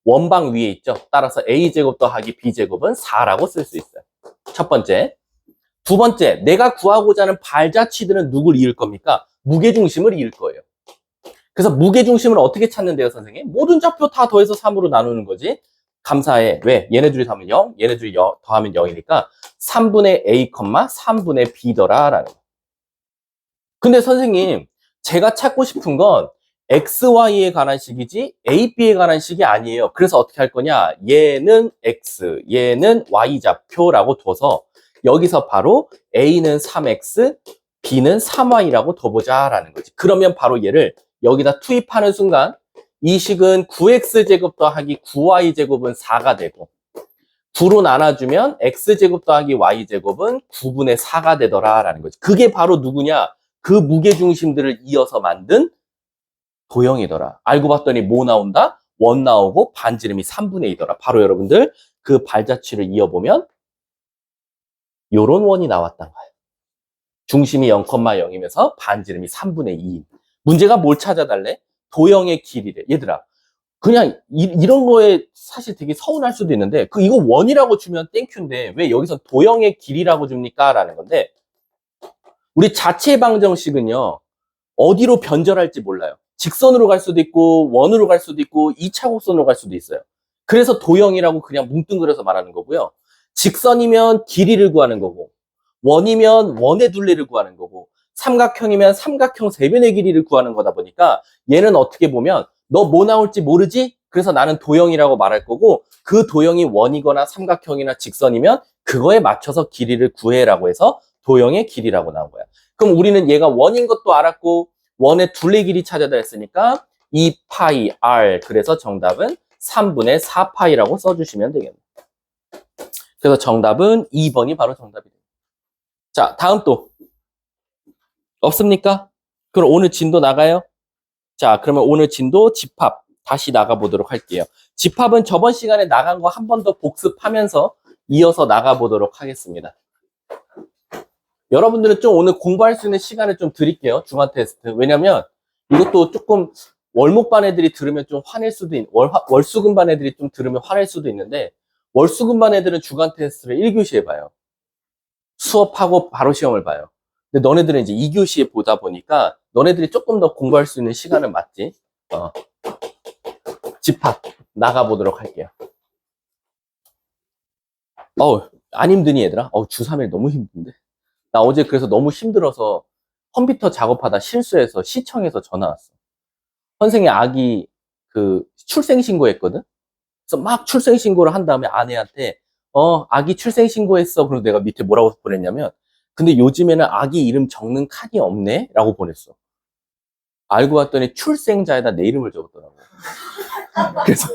원방 위에 있죠. 따라서 A제곱 더하기 B제곱은 4라고 쓸 수 있어요. 첫 번째. 두 번째, 내가 구하고자 하는 발자취들은 누굴 이을 겁니까? 무게중심을 이을 거예요. 그래서 무게중심을 어떻게 찾는데요, 선생님? 모든 좌표 다 더해서 3으로 나누는 거지. 감사해. 왜? 얘네들이 더하면 0, 얘네들이 더하면 0이니까 3분의 A, 3분의 B더라라는 거. 근데 선생님, 제가 찾고 싶은 건 XY에 관한 식이지 A, B에 관한 식이 아니에요. 그래서 어떻게 할 거냐? 얘는 X, 얘는 Y 좌표라고 둬서 여기서 바로 A는 3X, B는 3Y라고 둬보자라는 거지. 그러면 바로 얘를 여기다 투입하는 순간 이 식은 9X제곱 더하기 9Y제곱은 4가 되고 9로 나눠주면 X제곱 더하기 Y제곱은 9분의 4가 되더라라는 거지. 그게 바로 누구냐? 그 무게중심들을 이어서 만든 도형이더라. 알고 봤더니 뭐 나온다? 원 나오고 반지름이 3분의 2더라. 바로 여러분들 그 발자취를 이어보면 요런 원이 나왔단 거예요. 중심이 0,0이면서 반지름이 3분의 2인. 문제가 뭘 찾아달래? 도형의 길이래. 얘들아, 그냥 이런 거에 사실 되게 서운할 수도 있는데 이거 원이라고 주면 땡큐인데 왜 여기서 도형의 길이라고 줍니까? 라는 건데 우리 자체 방정식은요. 어디로 변절할지 몰라요. 직선으로 갈 수도 있고 원으로 갈 수도 있고 2차 곡선으로 갈 수도 있어요. 그래서 도형이라고 그냥 뭉뚱그려서 말하는 거고요. 직선이면 길이를 구하는 거고 원이면 원의 둘레를 구하는 거고 삼각형이면 삼각형 세변의 길이를 구하는 거다 보니까 얘는 어떻게 보면 너 뭐 나올지 모르지? 그래서 나는 도형이라고 말할 거고 그 도형이 원이거나 삼각형이나 직선이면 그거에 맞춰서 길이를 구해라고 해서 도형의 길이라고 나온 거야. 그럼 우리는 얘가 원인 것도 알았고 원의 둘레 길이 찾아다 했으니까 2파이 r 그래서 정답은 3분의 4파이라고 써주시면 되겠네요. 그래서 정답은 2번이 바로 정답이 됩니다. 자, 다음 또 없습니까? 그럼 오늘 진도 나가요? 자, 그러면 오늘 진도 집합 다시 나가보도록 할게요. 집합은 저번 시간에 나간 거 한 번 더 복습하면서 이어서 나가보도록 하겠습니다. 여러분들은 좀 오늘 공부할 수 있는 시간을 좀 드릴게요. 중간 테스트. 왜냐면 이것도 조금 월목반 애들이 들으면 좀 화낼 수도 월수금반 애들이 좀 들으면 화낼 수도 있는데 월수금반 애들은 주간 테스트를 1교시에 봐요. 수업하고 바로 시험을 봐요. 근데 너네들은 이제 2교시에 보다 보니까 너네들이 조금 더 공부할 수 있는 시간은 맞지? 집합 나가보도록 할게요. 안 힘드니 얘들아? 주3일 너무 힘든데? 나 어제 그래서 너무 힘들어서 컴퓨터 작업하다 실수해서 시청에서 전화 왔어. 선생님 아기 출생신고했거든? 그래서 막 출생신고를 한 다음에 아내한테 아기 출생신고했어. 그래서 내가 밑에 뭐라고 보냈냐면 근데 요즘에는 아기 이름 적는 칸이 없네? 라고 보냈어. 알고 봤더니 출생자에다 내 이름을 적었더라고. 그래서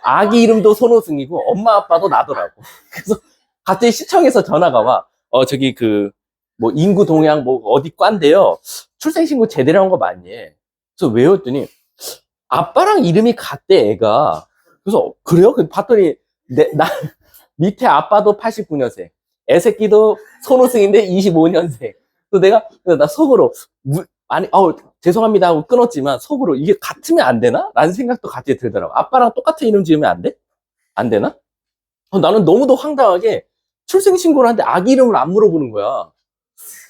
아기 이름도 손호승이고 엄마 아빠도 나더라고. 그래서 갑자기 시청에서 전화가 와. 저기 뭐 인구 동향 뭐 어디 과인데요. 출생신고 제대로 한 거 맞니? 그래서 왜요? 했더니 아빠랑 이름이 같대 애가. 그래서 그래요? 봤더니 나 밑에 아빠도 89년생, 애새끼도 손호승인데 25년생. 그래서 나 속으로 죄송합니다 하고 끊었지만 속으로 이게 같으면 안 되나? 라는 생각도 갑자기 들더라고. 아빠랑 똑같은 이름 지으면 안 돼? 안 되나? 나는 너무도 황당하게 출생신고를 하는데 아기 이름을 안 물어보는 거야.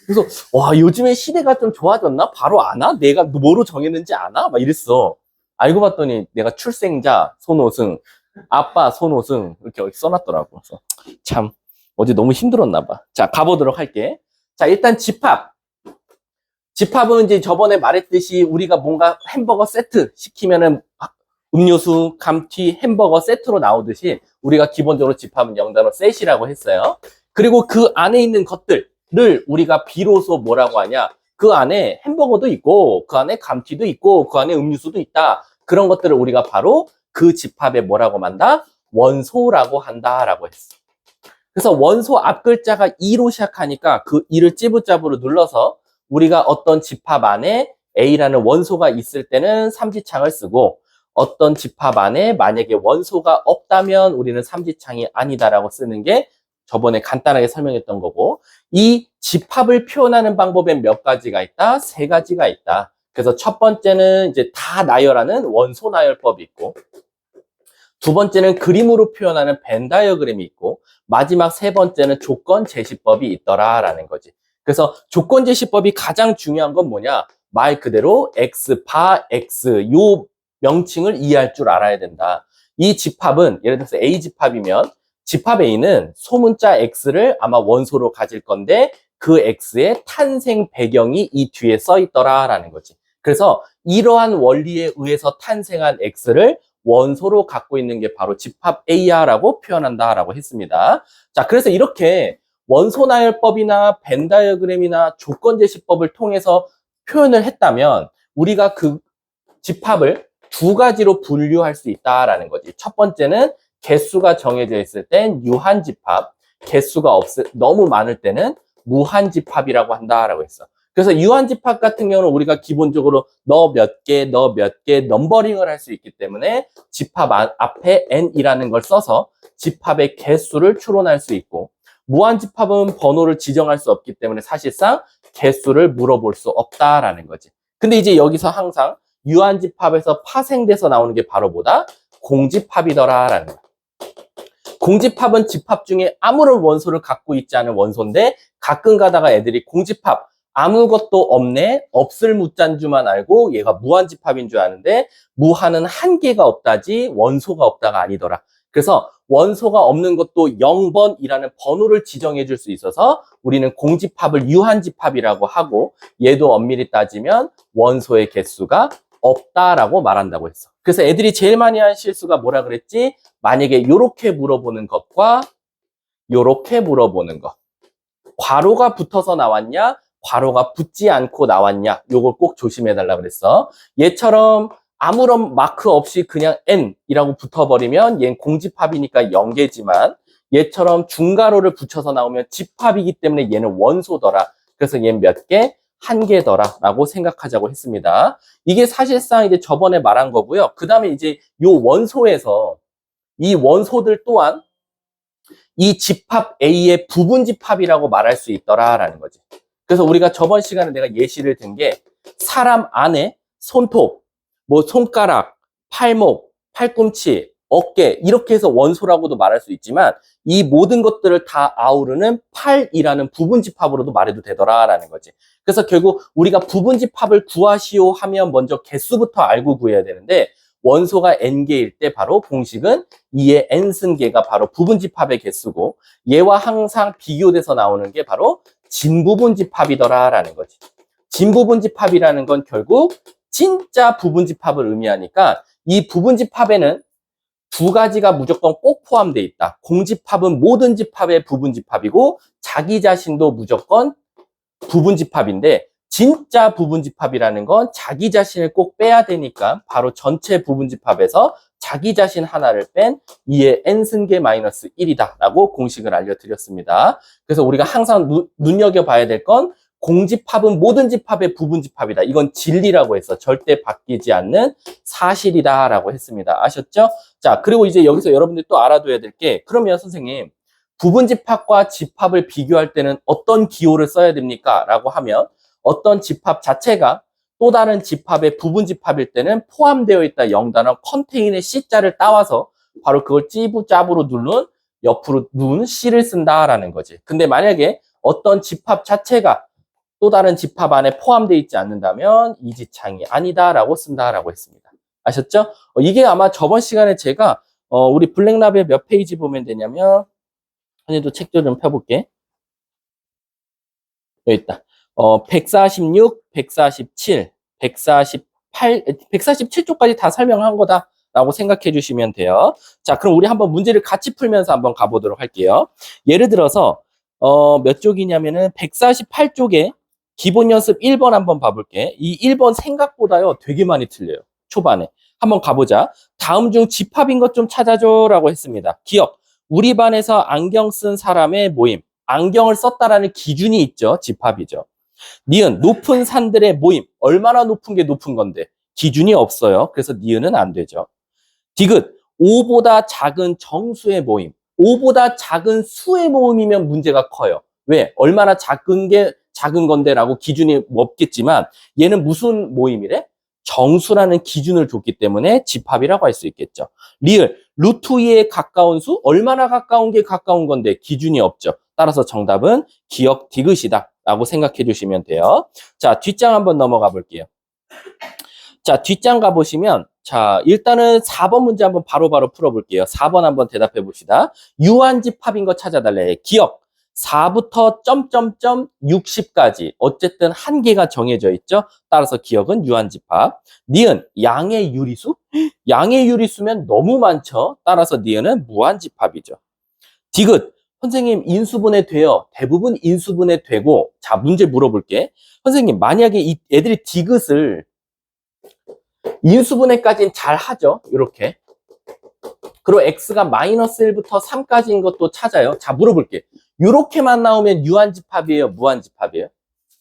그래서 와 요즘에 시대가 좀 좋아졌나? 바로 아나? 내가 뭐로 정했는지 아나? 막 이랬어. 알고 봤더니 내가 출생자 손호승, 아빠 손호승 이렇게 여기 써놨더라고. 그래서 참 어제 너무 힘들었나 봐. 자, 가보도록 할게. 자, 일단 집합. 집합은 이제 저번에 말했듯이 우리가 뭔가 햄버거 세트 시키면은 음료수, 감튀, 햄버거 세트로 나오듯이 우리가 기본적으로 집합은 영단어 셋이라고 했어요. 그리고 그 안에 있는 것들을 우리가 비로소 뭐라고 하냐? 그 안에 햄버거도 있고, 그 안에 감튀도 있고, 그 안에 음료수도 있다. 그런 것들을 우리가 바로 그 집합에 뭐라고 한다? 원소라고 한다라고 했어. 그래서 원소 앞 글자가 2로 시작하니까 그 2를 찌부짜부로 눌러서 우리가 어떤 집합 안에 A라는 원소가 있을 때는 삼지창을 쓰고 어떤 집합 안에 만약에 원소가 없다면 우리는 삼지창이 아니다라고 쓰는 게 저번에 간단하게 설명했던 거고 이 집합을 표현하는 방법엔 몇 가지가 있다? 3가지가 있다. 그래서 첫 번째는 이제 다 나열하는 원소 나열법이 있고 두 번째는 그림으로 표현하는 벤 다이어그램이 있고 마지막 세 번째는 조건 제시법이 있더라라는 거지. 그래서 조건 제시법이 가장 중요한 건 뭐냐? 말 그대로 X, 바, X 요 명칭을 이해할 줄 알아야 된다. 이 집합은 예를 들어서 A 집합이면 집합 A는 소문자 X를 아마 원소로 가질 건데 그 X의 탄생 배경이 이 뒤에 써 있더라라는 거지. 그래서 이러한 원리에 의해서 탄생한 X를 원소로 갖고 있는 게 바로 집합 A야라고 표현한다라고 했습니다. 자, 그래서 이렇게 원소 나열법이나 벤 다이어그램이나 조건 제시법을 통해서 표현을 했다면 우리가 그 집합을 두 가지로 분류할 수 있다라는 거지. 첫 번째는 개수가 정해져 있을 땐 유한집합, 개수가 너무 많을 때는 무한집합이라고 한다라고 했어. 그래서 유한집합 같은 경우는 우리가 기본적으로 너 몇 개, 너 몇 개 넘버링을 할 수 있기 때문에 집합 앞에 n이라는 걸 써서 집합의 개수를 추론할 수 있고, 무한집합은 번호를 지정할 수 없기 때문에 사실상 개수를 물어볼 수 없다라는 거지. 근데 이제 여기서 항상 유한집합에서 파생돼서 나오는 게 바로 뭐다? 공집합이더라라는 거야. 공집합은 집합 중에 아무런 원소를 갖고 있지 않은 원소인데 가끔 가다가 애들이 공집합 아무것도 없네, 없을 무짠 줄만 알고 얘가 무한집합인 줄 아는데 무한은 한 개가 없다지 원소가 없다가 아니더라. 그래서 원소가 없는 것도 0번이라는 번호를 지정해 줄 수 있어서 우리는 공집합을 유한집합이라고 하고, 얘도 엄밀히 따지면 원소의 개수가 없다라고 말한다고 했어. 그래서 애들이 제일 많이 한 실수가 뭐라 그랬지? 만약에 요렇게 물어보는 것과 요렇게 물어보는 것, 괄호가 붙어서 나왔냐, 괄호가 붙지 않고 나왔냐, 요걸 꼭 조심해 달라 그랬어. 얘처럼 아무런 마크 없이 그냥 n이라고 붙어버리면 얘는 공집합이니까 0개지만 얘처럼 중괄호를 붙여서 나오면 집합이기 때문에 얘는 원소더라. 그래서 얘는 몇 개? 한 개더라 라고 생각하자고 했습니다. 이게 사실상 이제 저번에 말한 거고요. 그 다음에 이제 요 원소에서 이 원소들 또한 이 집합 A의 부분집합이라고 말할 수 있더라라는 거지. 그래서 우리가 저번 시간에 내가 예시를 든 게 사람 안에 손톱, 뭐 손가락, 팔목, 팔꿈치, 어깨 이렇게 해서 원소라고도 말할 수 있지만 이 모든 것들을 다 아우르는 8이라는 부분집합으로도 말해도 되더라라는 거지. 그래서 결국 우리가 부분집합을 구하시오 하면 먼저 개수부터 알고 구해야 되는데 원소가 n개일 때 바로 공식은 2의 n승계가 바로 부분집합의 개수고 얘와 항상 비교돼서 나오는 게 바로 진부분집합이더라라는 거지. 진부분집합이라는 건 결국 진짜 부분집합을 의미하니까 이 부분집합에는 두 가지가 무조건 꼭 포함되어 있다. 공집합은 모든 집합의 부분집합이고 자기 자신도 무조건 부분집합인데 진짜 부분집합이라는 건 자기 자신을 꼭 빼야 되니까 바로 전체 부분집합에서 자기 자신 하나를 뺀 2의 n승계 마이너스 1이다 라고 공식을 알려드렸습니다. 그래서 우리가 항상 눈여겨봐야 될 건 공집합은 모든 집합의 부분집합이다. 이건 진리라고 해서 절대 바뀌지 않는 사실이다 라고 했습니다. 아셨죠? 자, 그리고 이제 여기서 여러분들이 또 알아둬야 될 게, 그러면 선생님 부분집합과 집합을 비교할 때는 어떤 기호를 써야 됩니까? 라고 하면 어떤 집합 자체가 또 다른 집합의 부분집합일 때는 포함되어 있다 0단어 컨테인의 C자를 따와서 바로 그걸 찌부짜부로 누른 옆으로 누운 C를 쓴다라는 거지. 근데 만약에 어떤 집합 자체가 또 다른 집합 안에 포함되어 있지 않는다면 이지창이 아니다라고 쓴다라고 했습니다. 아셨죠? 이게 아마 저번 시간에 제가 우리 블랙라벨 몇 페이지 보면 되냐면, 선생님도 책도 좀 펴볼게. 여기 있다. 146, 147, 148, 147쪽까지 다 설명한 거다라고 생각해 주시면 돼요. 자, 그럼 우리 한번 문제를 같이 풀면서 한번 가보도록 할게요. 예를 들어서 몇 쪽이냐면은 148쪽에 기본 연습 1번 한번 봐볼게. 이 1번 생각보다요 되게 많이 틀려요. 초반에. 한번 가보자. 다음 중 집합인 것 좀 찾아줘라고 했습니다. 기억. 우리 반에서 안경 쓴 사람의 모임. 안경을 썼다라는 기준이 있죠. 집합이죠. 니은, 높은 산들의 모임. 얼마나 높은 게 높은 건데? 기준이 없어요. 그래서 니은은 안 되죠. 디귿, 5보다 작은 정수의 모임. 5보다 작은 수의 모임이면 문제가 커요. 왜? 얼마나 작은 게 작은 건데 라고 기준이 없겠지만 얘는 무슨 모임이래? 정수라는 기준을 줬기 때문에 집합이라고 할 수 있겠죠. 리을, 루트 2에 가까운 수? 얼마나 가까운 게 가까운 건데 기준이 없죠. 따라서 정답은 기억 디귿이다 라고 생각해 주시면 돼요. 자, 뒷장 한번 넘어가 볼게요. 자, 뒷장 가보시면, 자, 일단은 4번 문제 한번 바로바로 풀어볼게요. 4번 한번 대답해 봅시다. 유한집합인 거 찾아달래. 기억. 4부터 점점점 60까지 어쨌든 한 개가 정해져 있죠. 따라서 기억은 유한집합. 니은 양의 유리수? 양의 유리수면 너무 많죠. 따라서 니은은 무한집합이죠. 디귿 선생님 인수분해 돼요. 대부분 인수분해 되고 자 문제 물어볼게. 선생님 만약에 이 애들이 디귿을 인수분해까지는 잘 하죠. 이렇게. 그리고 x가 마이너스 1부터 3까지인 것도 찾아요. 자 물어볼게. 이렇게만 나오면 유한집합이에요? 무한집합이에요?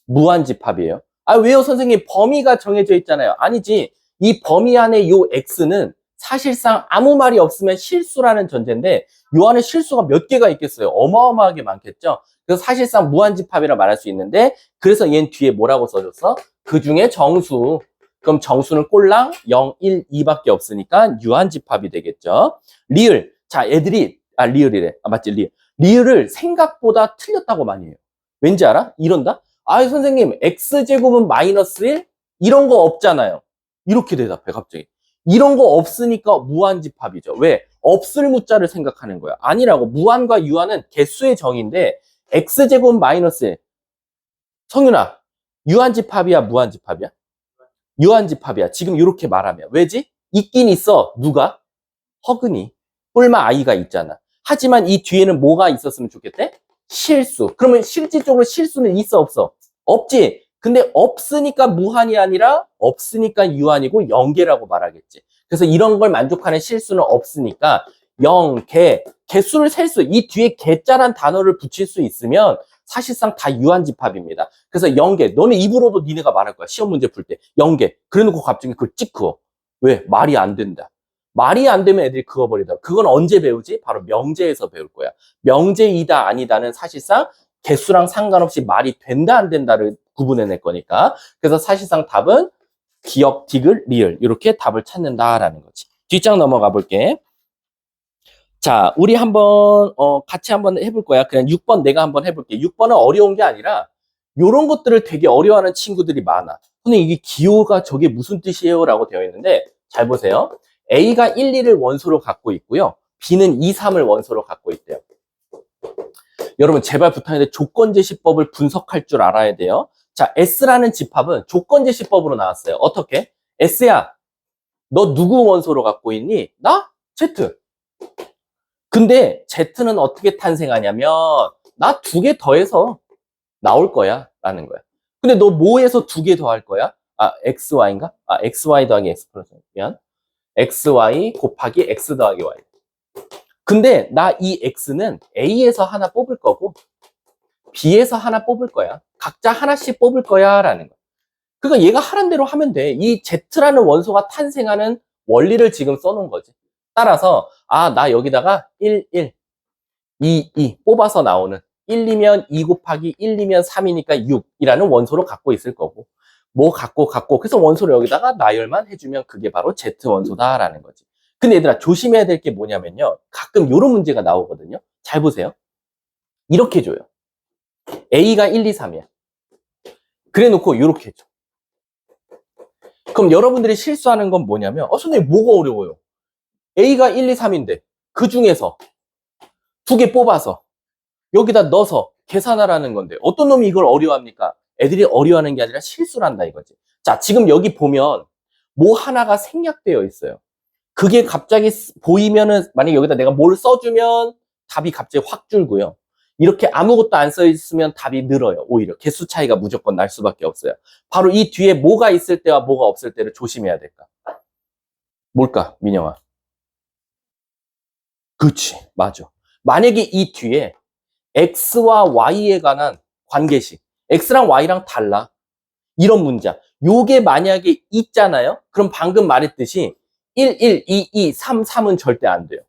무한집합이에요. 아 왜요 선생님? 범위가 정해져 있잖아요. 아니지. 이 범위 안에 요 x는 사실상 아무 말이 없으면 실수라는 전제인데 요 안에 실수가 몇 개가 있겠어요? 어마어마하게 많겠죠. 그래서 사실상 무한집합이라 말할 수 있는데 그래서 얘는 뒤에 뭐라고 써줬어? 그 중에 정수. 그럼 정수는 꼴랑 0, 1, 2밖에 없으니까 유한집합이 되겠죠. 리을. 자 애들이 리을이래. 맞지 리을. 리을을 생각보다 틀렸다고 많이 해요. 왠지 알아? 이런다? 아 선생님 x제곱은 마이너스 1? 이런 거 없잖아요. 이렇게 대답해 갑자기. 이런 거 없으니까 무한집합이죠. 왜? 없을 무자를 생각하는 거야. 아니라고. 무한과 유한은 개수의 정의인데 x제곱 마이너스 1. 성윤아 유한집합이야 무한집합이야? 유한집합이야. 지금 이렇게 말하면. 왜지? 있긴 있어. 누가? 허근이. 뿔마 아이가 있잖아. 하지만 이 뒤에는 뭐가 있었으면 좋겠대? 실수. 그러면 실질적으로 실수는 있어 없어? 없지. 근데 없으니까 무한이 아니라 없으니까 유한이고 0개라고 말하겠지. 그래서 이런 걸 만족하는 실수는 없으니까 0, 개, 개수를 셀 수, 이 뒤에 개자란 단어를 붙일 수 있으면 사실상 다 유한집합입니다. 그래서 0개, 너네 입으로도 니네가 말할 거야. 시험 문제 풀 때. 0개. 그래 놓고 갑자기 그걸 찍 그어. 왜? 말이 안 된다. 말이 안 되면 애들이 그어버리다. 그건 언제 배우지? 바로 명제에서 배울 거야. 명제이다 아니다는 사실상 개수랑 상관없이 말이 된다 안 된다를 구분해낼 거니까. 그래서 사실상 답은 기억, 디귿, 리을 이렇게 답을 찾는다라는 거지. 뒷장 넘어가 볼게. 자, 우리 한번 같이 한번 해볼 거야. 그냥 6번 내가 한번 해볼게. 6번은 어려운 게 아니라 이런 것들을 되게 어려워하는 친구들이 많아. 근데 이게 기호가 저게 무슨 뜻이에요? 라고 되어 있는데 잘 보세요. A가 1, 2를 원소로 갖고 있고요. B는 2, 3을 원소로 갖고 있대요. 여러분 제발 부탁인데 조건제시법을 분석할 줄 알아야 돼요. 자, S라는 집합은 조건제시법으로 나왔어요. 어떻게? S야, 너 누구 원소로 갖고 있니? 나? Z. 근데 Z는 어떻게 탄생하냐면 나 2개 더해서 나올 거야 라는 거야. 근데 너 뭐해서 2개 더 할 거야? XY인가? XY 더하기 X 플러스 미안. XY 곱하기 X 더하기 Y. 근데 나 이 X는 A에서 하나 뽑을 거고 B에서 하나 뽑을 거야. 각자 하나씩 뽑을 거야 라는 거야. 그러니까 얘가 하란 대로 하면 돼. 이 Z라는 원소가 탄생하는 원리를 지금 써놓은 거지. 따라서 나 여기다가 1, 1, 2, 2 뽑아서 나오는 1이면 2 곱하기 1이면 3이니까 6이라는 원소로 갖고 있을 거고 뭐 갖고 그래서 원소를 여기다가 나열만 해주면 그게 바로 Z 원소다라는 거지. 근데 얘들아 조심해야 될 게 뭐냐면요. 가끔 이런 문제가 나오거든요. 잘 보세요. 이렇게 줘요. A가 1, 2, 3이야. 그래 놓고 이렇게 줘. 그럼 여러분들이 실수하는 건 뭐냐면 선생님 뭐가 어려워요? A가 1, 2, 3인데 그 중에서 2개 뽑아서 여기다 넣어서 계산하라는 건데 어떤 놈이 이걸 어려워합니까? 애들이 어려워하는 게 아니라 실수를 한다 이거지. 자, 지금 여기 보면 뭐 하나가 생략되어 있어요. 그게 갑자기 보이면은 만약에 여기다 내가 뭘 써주면 답이 갑자기 확 줄고요. 이렇게 아무것도 안 써 있으면 답이 늘어요. 오히려 개수 차이가 무조건 날 수밖에 없어요. 바로 이 뒤에 뭐가 있을 때와 뭐가 없을 때를 조심해야 될까? 뭘까, 민영아? 그치, 맞아. 만약에 이 뒤에 X와 Y에 관한 관계식, X랑 Y랑 달라. 이런 문자. 요게 만약에 있잖아요? 그럼 방금 말했듯이 1, 1, 2, 2, 3, 3은 절대 안 돼요.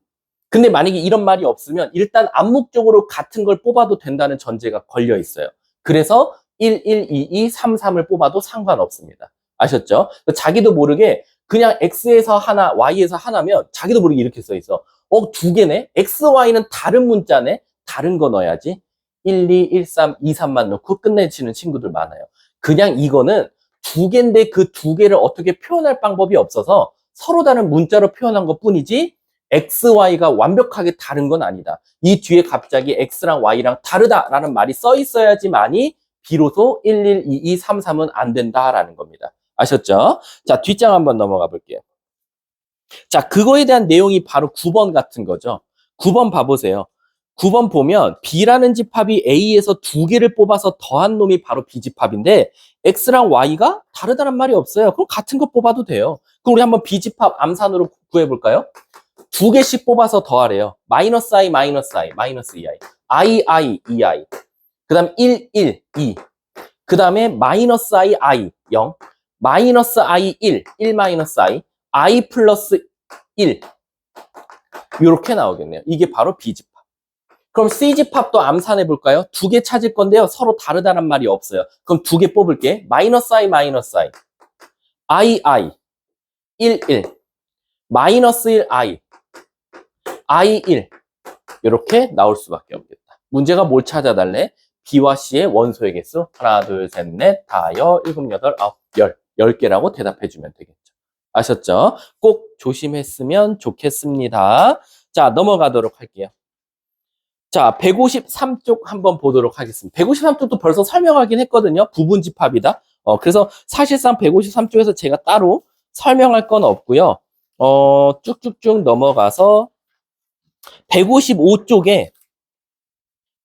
근데 만약에 이런 말이 없으면 일단 암묵적으로 같은 걸 뽑아도 된다는 전제가 걸려 있어요. 그래서 1, 1, 2, 2, 3, 3을 뽑아도 상관없습니다. 아셨죠? 자기도 모르게 그냥 X에서 하나, Y에서 하나면 자기도 모르게 이렇게 써 있어. 2개네? X, Y는 다른 문자네? 다른 거 넣어야지. 1, 2, 1, 3, 2, 3만 넣고 끝내치는 친구들 많아요. 그냥 이거는 2개인데 그 2개를 어떻게 표현할 방법이 없어서 서로 다른 문자로 표현한 것 뿐이지 XY가 완벽하게 다른 건 아니다. 이 뒤에 갑자기 X랑 Y랑 다르다라는 말이 써 있어야지만이 비로소 1, 1, 2, 2, 3, 3은 안 된다라는 겁니다. 아셨죠? 자, 뒷장 한번 넘어가 볼게요. 자, 그거에 대한 내용이 바로 9번 같은 거죠. 9번 봐보세요. 9번 보면 B라는 집합이 A에서 두 개를 뽑아서 더한 놈이 바로 B집합인데 X랑 Y가 다르다는 말이 없어요. 그럼 같은 거 뽑아도 돼요. 그럼 우리 한번 B집합 암산으로 구해볼까요? 두 개씩 뽑아서 더하래요. 마이너스 I, 마이너스 I, 마이너스 2I. I, 2I. 그 다음 1, 1, 2. 그 다음에 마이너스 I, 0. 마이너스 I, 1 마이너스 I 플러스 1. 이렇게 나오겠네요. 이게 바로 B집합. 그럼 C집합도 암산해 볼까요? 두 개 찾을 건데요. 서로 다르다는 말이 없어요. 그럼 두 개 뽑을게. 마이너스 I, 마이너스 I. 1, 1. 마이너스 1, I 1. 이렇게 나올 수밖에 없겠다. 문제가 뭘 찾아달래? B와 C의 원소의 개수. 하나, 둘, 셋, 넷, 다, 일곱, 여덟, 아홉, 열. 10개라고 대답해주면 되겠죠. 아셨죠? 꼭 조심했으면 좋겠습니다. 자, 넘어가도록 할게요. 자, 153쪽 한번 보도록 하겠습니다. 153쪽도 벌써 설명하긴 했거든요. 부분집합이다. 그래서 사실상 153쪽에서 제가 따로 설명할 건 없고요. 쭉쭉쭉 넘어가서 155쪽에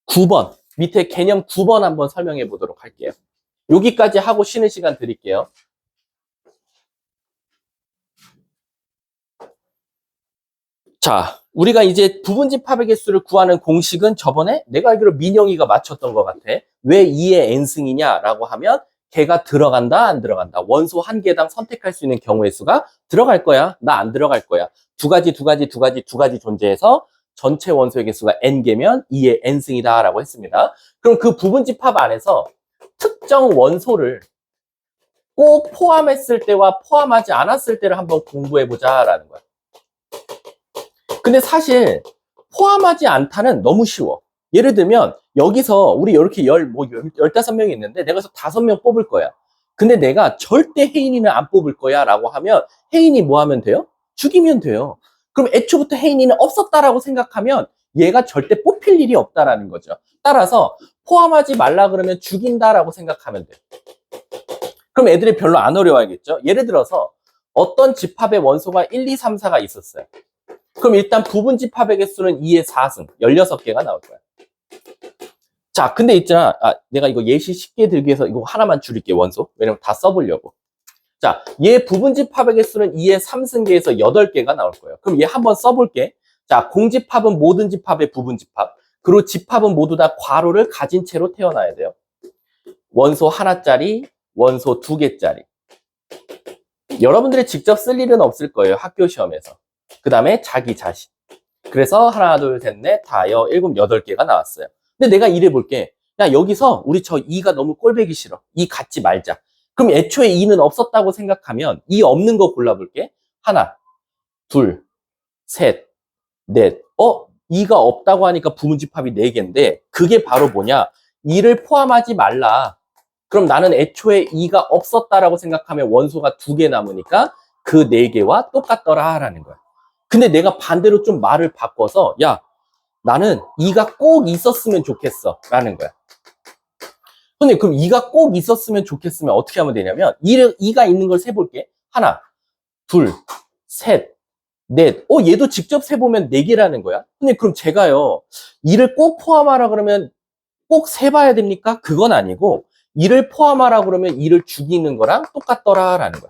9번, 밑에 개념 9번 한번 설명해 보도록 할게요. 여기까지 하고 쉬는 시간 드릴게요. 자, 우리가 이제 부분집합의 개수를 구하는 공식은 저번에 내가 알기로 민영이가 맞췄던 것 같아. 왜 2의 n승이냐라고 하면 걔가 들어간다, 안 들어간다. 원소 한 개당 선택할 수 있는 경우의 수가 들어갈 거야, 나 안 들어갈 거야. 두 가지 존재해서 전체 원소의 개수가 n개면 2의 n승이다라고 했습니다. 그럼 그 부분집합 안에서 특정 원소를 꼭 포함했을 때와 포함하지 않았을 때를 한번 공부해보자라는 거야. 근데 사실 포함하지 않다는 너무 쉬워. 예를 들면 여기서 우리 이렇게 15명이 있는데 내가 그래서 5명 뽑을 거야. 근데 내가 절대 혜인이는 안 뽑을 거야 라고 하면 혜인이 뭐 하면 돼요? 죽이면 돼요. 그럼 애초부터 혜인이는 없었다라고 생각하면 얘가 절대 뽑힐 일이 없다라는 거죠. 따라서 포함하지 말라 그러면 죽인다라고 생각하면 돼요. 그럼 애들이 별로 안 어려워하겠죠? 예를 들어서 어떤 집합의 원소가 1, 2, 3, 4가 있었어요. 그럼 일단 부분집합의 개수는 2의 4승, 16개가 나올 거야. 자, 근데 있잖아. 내가 이거 예시 쉽게 들기 위해서 이거 하나만 줄일게, 원소. 왜냐면 다 써보려고. 자, 얘 부분집합의 개수는 2의 3승계에서 8개가 나올 거예요. 그럼 얘 한번 써볼게. 자, 공집합은 모든 집합의 부분집합. 그리고 집합은 모두 다 괄호를 가진 채로 태어나야 돼요. 원소 하나짜리, 원소 2개짜리. 여러분들이 직접 쓸 일은 없을 거예요, 학교 시험에서. 그 다음에 자기 자신. 그래서 하나, 둘, 셋, 넷, 다, 일곱, 8개가 나왔어요. 근데 내가 이래 볼게. 야, 여기서 우리 저 2가 너무 꼴배기 싫어. 2 갖지 말자. 그럼 애초에 2는 없었다고 생각하면 2 없는 거 골라볼게. 하나, 둘, 셋, 넷. 2가 없다고 하니까 부분집합이 4개인데 그게 바로 뭐냐? 2를 포함하지 말라. 그럼 나는 애초에 2가 없었다라고 생각하면 원소가 2개 남으니까 그 4개와 똑같더라라는 거야. 근데 내가 반대로 좀 말을 바꿔서 야, 나는 2가 꼭 있었으면 좋겠어 라는 거야. 근데 그럼 2가 꼭 있었으면 좋겠으면 어떻게 하면 되냐면 2가 있는 걸 세볼게. 하나, 둘, 셋, 넷. 얘도 직접 세보면 4개라는 거야. 근데 그럼 제가요 2를 꼭 포함하라 그러면 꼭 세봐야 됩니까? 그건 아니고 2를 포함하라 그러면 2를 죽이는 거랑 똑같더라라는 거야.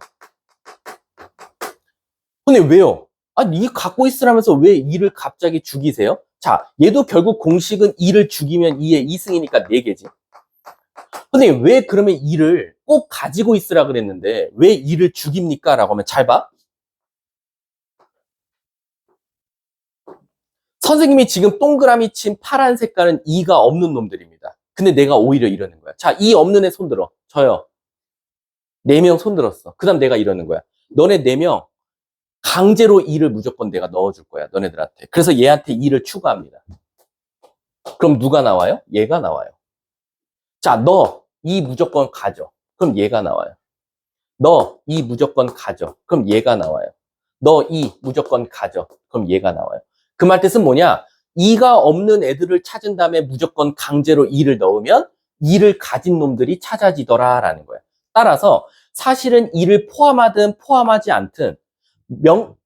근데 왜요? 이 갖고 있으라면서 왜 2를 갑자기 죽이세요? 자, 얘도 결국 공식은 2를 죽이면 2의 2승이니까 4개지. 근데 왜 그러면 2를 꼭 가지고 있으라 그랬는데 왜 2를 죽입니까? 라고 하면 잘 봐. 선생님이 지금 동그라미 친 파란 색깔은 2가 없는 놈들입니다. 근데 내가 오히려 이러는 거야. 자, 2 없는 애 손들어. 저요. 4명 손들었어. 그 다음 내가 이러는 거야. 너네 4명 강제로 2를 무조건 내가 넣어줄 거야. 너네들한테. 그래서 얘한테 2를 추가합니다. 그럼 누가 나와요? 얘가 나와요. 자, 너 2 무조건 가져. 그럼 얘가 나와요. 너 2 무조건 가져. 그럼 얘가 나와요. 너 2 무조건 가져. 그럼 얘가 나와요. 그 말 뜻은 뭐냐? 2가 없는 애들을 찾은 다음에 무조건 강제로 2를 넣으면 2를 가진 놈들이 찾아지더라라는 거야. 따라서 사실은 2를 포함하든 포함하지 않든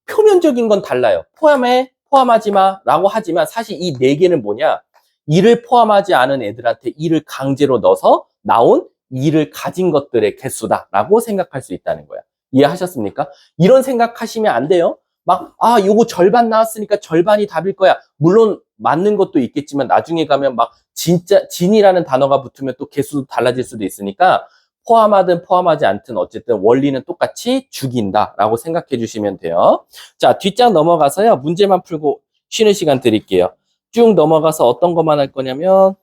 표면적인 건 달라요. 포함해, 포함하지 마 라고 하지만 사실 이 네 개는 뭐냐? 2를 포함하지 않은 애들한테 2를 강제로 넣어서 나온 2를 가진 것들의 개수다라고 생각할 수 있다는 거야. 이해하셨습니까? 이런 생각하시면 안 돼요. 막, 요거 절반 나왔으니까 절반이 답일 거야. 물론 맞는 것도 있겠지만 나중에 가면 막 진짜 진이라는 단어가 붙으면 또 개수도 달라질 수도 있으니까 포함하든 포함하지 않든 어쨌든 원리는 똑같이 죽인다라고 생각해 주시면 돼요. 자, 뒷장 넘어가서요. 문제만 풀고 쉬는 시간 드릴게요. 쭉 넘어가서 어떤 것만 할 거냐면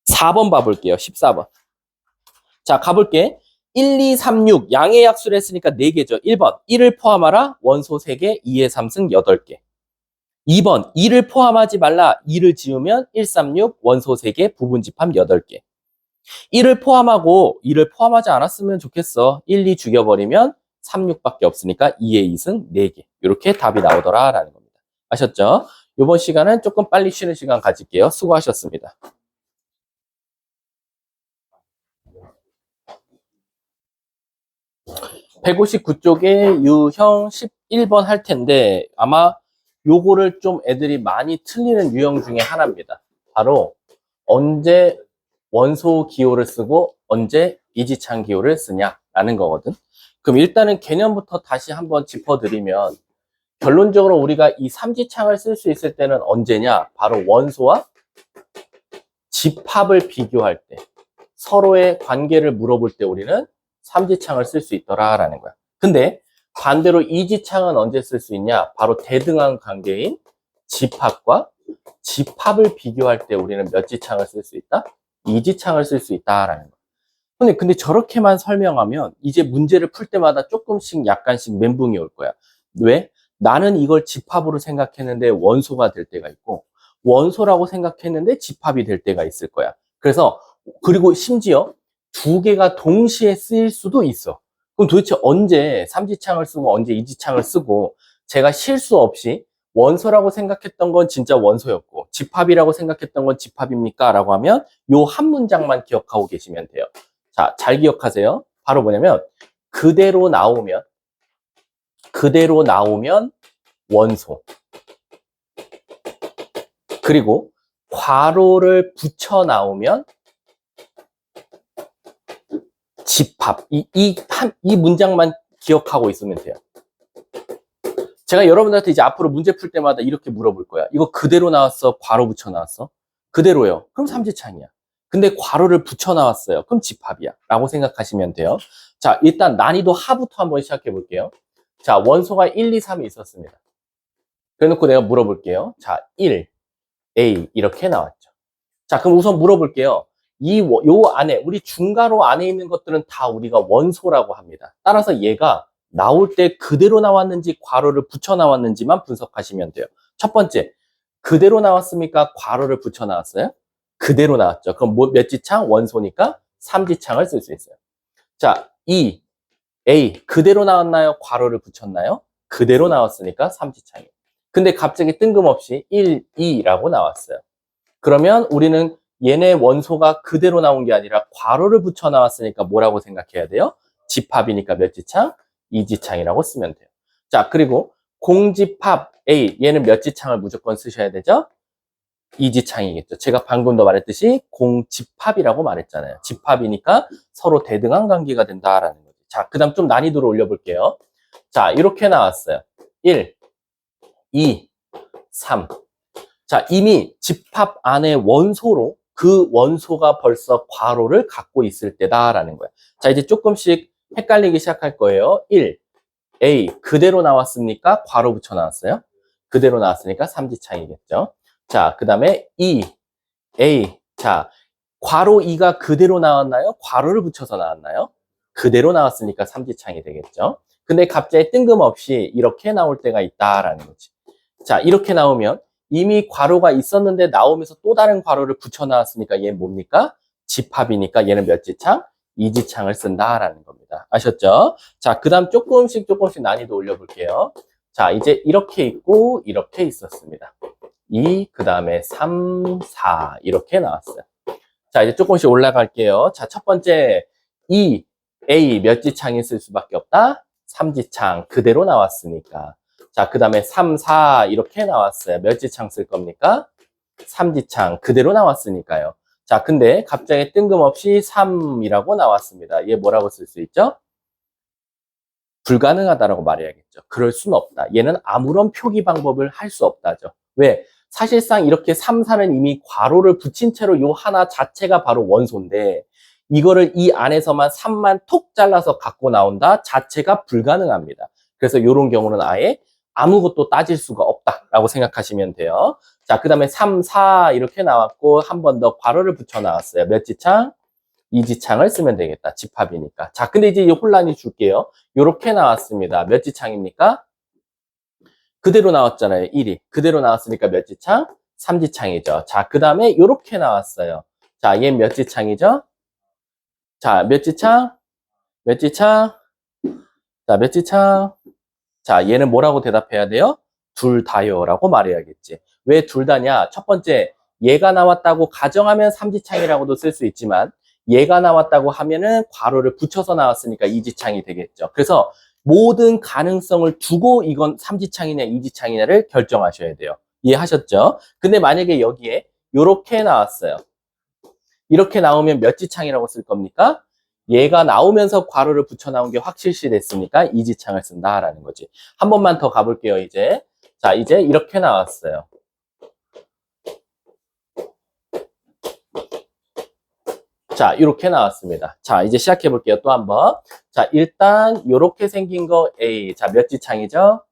14번 봐볼게요. 14번. 자, 가볼게. 1, 2, 3, 6 양의 약수를 했으니까 4개죠. 1번 1을 포함하라 원소 3개 2의 3승 8개. 2번 2를 포함하지 말라 2를 지우면 1, 3, 6 원소 3개 부분집합 8개. 1을 포함하고 2를 포함하지 않았으면 좋겠어. 1, 2 죽여버리면 3, 6밖에 없으니까 2의 2승 4개. 이렇게 답이 나오더라라는 겁니다. 아셨죠? 이번 시간은 조금 빨리 쉬는 시간 가질게요. 수고하셨습니다. 159쪽에 유형 11번 할 텐데 아마 요거를 좀 애들이 많이 틀리는 유형 중에 하나입니다. 바로 언제 원소 기호를 쓰고 언제 이지창 기호를 쓰냐라는 거거든. 그럼 일단은 개념부터 다시 한번 짚어드리면 결론적으로 우리가 이 삼지창을 쓸 수 있을 때는 언제냐? 바로 원소와 집합을 비교할 때 서로의 관계를 물어볼 때 우리는 삼지창을 쓸 수 있더라라는 거야. 근데 반대로 이지창은 언제 쓸 수 있냐? 바로 대등한 관계인 집합과 집합을 비교할 때 우리는 몇 지창을 쓸 수 있다? 이지창을 쓸 수 있다라는 거야. 근데 저렇게만 설명하면 이제 문제를 풀 때마다 조금씩 약간씩 멘붕이 올 거야. 왜? 나는 이걸 집합으로 생각했는데 원소가 될 때가 있고 원소라고 생각했는데 집합이 될 때가 있을 거야. 그리고 심지어 두 개가 동시에 쓰일 수도 있어. 그럼 도대체 언제 삼지창을 쓰고 언제 이지창을 쓰고 제가 실수 없이 원소라고 생각했던 건 진짜 원소였고 집합이라고 생각했던 건 집합입니까? 라고 하면 요 한 문장만 기억하고 계시면 돼요. 자, 잘 기억하세요. 바로 뭐냐면 그대로 나오면 원소. 그리고 괄호를 붙여 나오면 집합. 이 문장만 기억하고 있으면 돼요. 제가 여러분들한테 이제 앞으로 문제 풀 때마다 이렇게 물어볼 거야. 이거 그대로 나왔어? 괄호 붙여 나왔어? 그대로요. 그럼 삼지창이야. 근데 괄호를 붙여 나왔어요. 그럼 집합이야. 라고 생각하시면 돼요. 자, 일단 난이도 하부터 한번 시작해 볼게요. 자, 원소가 1, 2, 3이 있었습니다. 그래놓고 내가 물어볼게요. 자, 1, A 이렇게 나왔죠. 자, 그럼 우선 물어볼게요. 요 안에 우리 중괄호 안에 있는 것들은 다 우리가 원소라고 합니다. 따라서 얘가 나올 때 그대로 나왔는지 괄호를 붙여 나왔는지만 분석하시면 돼요. 첫 번째, 그대로 나왔습니까? 괄호를 붙여 나왔어요? 그대로 나왔죠. 그럼 몇 지창? 원소니까 3지창을 쓸 수 있어요. 자, A 그대로 나왔나요? 괄호를 붙였나요? 그대로 나왔으니까 3지창이에요. 근데 갑자기 뜬금없이 1, 2라고 나왔어요. 그러면 우리는 얘네 원소가 그대로 나온 게 아니라 괄호를 붙여 나왔으니까 뭐라고 생각해야 돼요? 집합이니까 몇 지창? 2지창이라고 쓰면 돼요. 자, 그리고 공집합 A, 얘는 몇 지창을 무조건 쓰셔야 되죠? 2지창이겠죠. 제가 방금도 말했듯이 공집합이라고 말했잖아요. 집합이니까 서로 대등한 관계가 된다라는 거죠. 자, 그 다음 좀 난이도를 올려볼게요. 자, 이렇게 나왔어요. 1, 2, 3. 자, 이미 집합 안에 원소로 그 원소가 벌써 괄호를 갖고 있을 때다라는 거야. 자, 이제 조금씩 헷갈리기 시작할 거예요. 1, A 그대로 나왔습니까? 괄호 붙여 나왔어요. 그대로 나왔으니까 3지창이겠죠. 자, 그 다음에 2, A. 자, 괄호 2가 그대로 나왔나요? 괄호를 붙여서 나왔나요? 그대로 나왔으니까 3지창이 되겠죠. 근데 갑자기 뜬금없이 이렇게 나올 때가 있다라는 거지. 자, 이렇게 나오면 이미 괄호가 있었는데 나오면서 또 다른 괄호를 붙여 나왔으니까 얘는 뭡니까? 집합이니까 얘는 몇 지창? 이지창을 쓴다라는 겁니다. 아셨죠? 자, 그 다음 조금씩 난이도 올려볼게요. 자, 이제 이렇게 있고 이렇게 있었습니다. 2, 그 다음에 3, 4 이렇게 나왔어요. 자, 이제 조금씩 올라갈게요. 자, 첫 번째 2, A 몇 지창이 쓸 수밖에 없다? 3지창 그대로 나왔으니까. 자, 그 다음에 3, 4 이렇게 나왔어요. 몇 지창 쓸 겁니까? 3지창 그대로 나왔으니까요. 자, 근데 갑자기 뜬금없이 3이라고 나왔습니다. 얘 뭐라고 쓸 수 있죠? 불가능하다라고 말해야겠죠. 그럴 수는 없다. 얘는 아무런 표기 방법을 할 수 없다죠. 왜? 사실상 이렇게 3, 4는 이미 괄호를 붙인 채로 요 하나 자체가 바로 원소인데 이거를 이 안에서만 3만 톡 잘라서 갖고 나온다 자체가 불가능합니다. 그래서 이런 경우는 아예 아무것도 따질 수가 없다라고 생각하시면 돼요. 자, 그 다음에 3, 4 이렇게 나왔고 한 번 더 괄호를 붙여 나왔어요. 몇 지창? 이지창을 쓰면 되겠다. 집합이니까. 자, 근데 이제 이 혼란이 줄게요. 요렇게 나왔습니다. 몇 지창입니까? 그대로 나왔잖아요. 1이. 그대로 나왔으니까 몇 지창? 3지창이죠. 자, 그 다음에 요렇게 나왔어요. 자, 얘 몇 지창이죠? 자, 몇 지창? 몇 지창? 자, 몇 지창? 자, 얘는 뭐라고 대답해야 돼요? 둘 다요라고 말해야겠지. 왜 둘 다냐? 첫 번째, 얘가 나왔다고 가정하면 삼지창이라고도 쓸 수 있지만 얘가 나왔다고 하면은 괄호를 붙여서 나왔으니까 이지창이 되겠죠. 그래서 모든 가능성을 두고 이건 삼지창이냐 이지창이냐를 결정하셔야 돼요. 이해하셨죠? 근데 만약에 여기에 이렇게 나왔어요. 이렇게 나오면 몇 지창이라고 쓸 겁니까? 얘가 나오면서 괄호를 붙여 나온 게 확실시 됐으니까 이지창을 쓴다라는 거지. 한 번만 더 가볼게요, 이제. 자, 이제 이렇게 나왔어요. 자, 이렇게 나왔습니다. 자, 이제 시작해 볼게요. 또 한 번. 자, 일단 이렇게 생긴 거 A. 자, 몇 지창이죠?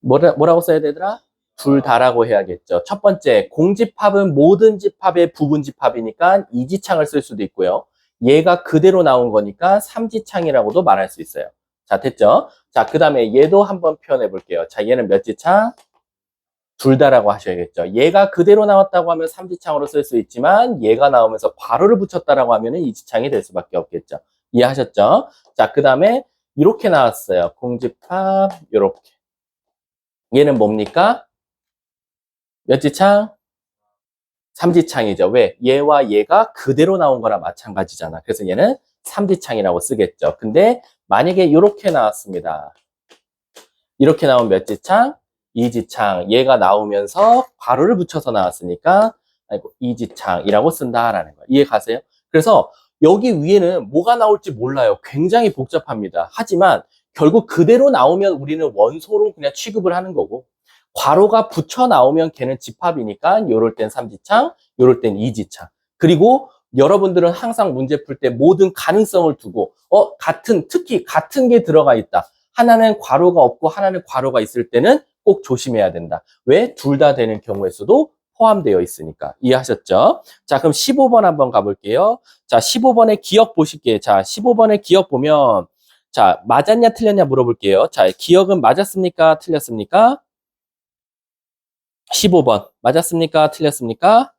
뭐라고 써야 되더라? 둘 다라고 해야겠죠. 첫 번째, 공집합은 모든 집합의 부분 집합이니까 이지창을 쓸 수도 있고요. 얘가 그대로 나온 거니까 삼지창이라고도 말할 수 있어요. 자, 됐죠? 자, 그 다음에 얘도 한번 표현해 볼게요. 자, 얘는 몇 지창? 둘 다라고 하셔야겠죠. 얘가 그대로 나왔다고 하면 삼지창으로 쓸 수 있지만 얘가 나오면서 괄호를 붙였다라고 하면 이지창이 될 수밖에 없겠죠. 이해하셨죠? 자, 그 다음에 이렇게 나왔어요. 공집합 이렇게. 얘는 뭡니까? 몇 지창? 삼지창이죠. 왜? 얘와 얘가 그대로 나온 거랑 마찬가지잖아. 그래서 얘는 삼지창이라고 쓰겠죠. 근데 만약에 이렇게 나왔습니다. 이렇게 나온 몇 지창? 이지창. 얘가 나오면서 괄호를 붙여서 나왔으니까 아이고, 이지창이라고 쓴다라는 거예요. 이해 가세요? 그래서 여기 위에는 뭐가 나올지 몰라요. 굉장히 복잡합니다. 하지만 결국 그대로 나오면 우리는 원소로 그냥 취급을 하는 거고 괄호가 붙여 나오면 걔는 집합이니까 요럴 땐 삼지창, 요럴 땐 이지창. 그리고 여러분들은 항상 문제 풀 때 모든 가능성을 두고 특히 같은 게 들어가 있다. 하나는 괄호가 없고 하나는 괄호가 있을 때는 꼭 조심해야 된다. 왜? 둘 다 되는 경우의 수도 포함되어 있으니까. 이해하셨죠? 자, 그럼 15번 한번 가볼게요. 자, 15번의 기억 보실게요. 자, 15번의 기억 보면 자, 맞았냐 틀렸냐 물어볼게요. 자, 기억은 맞았습니까? 틀렸습니까? 15번. 맞았습니까? 틀렸습니까?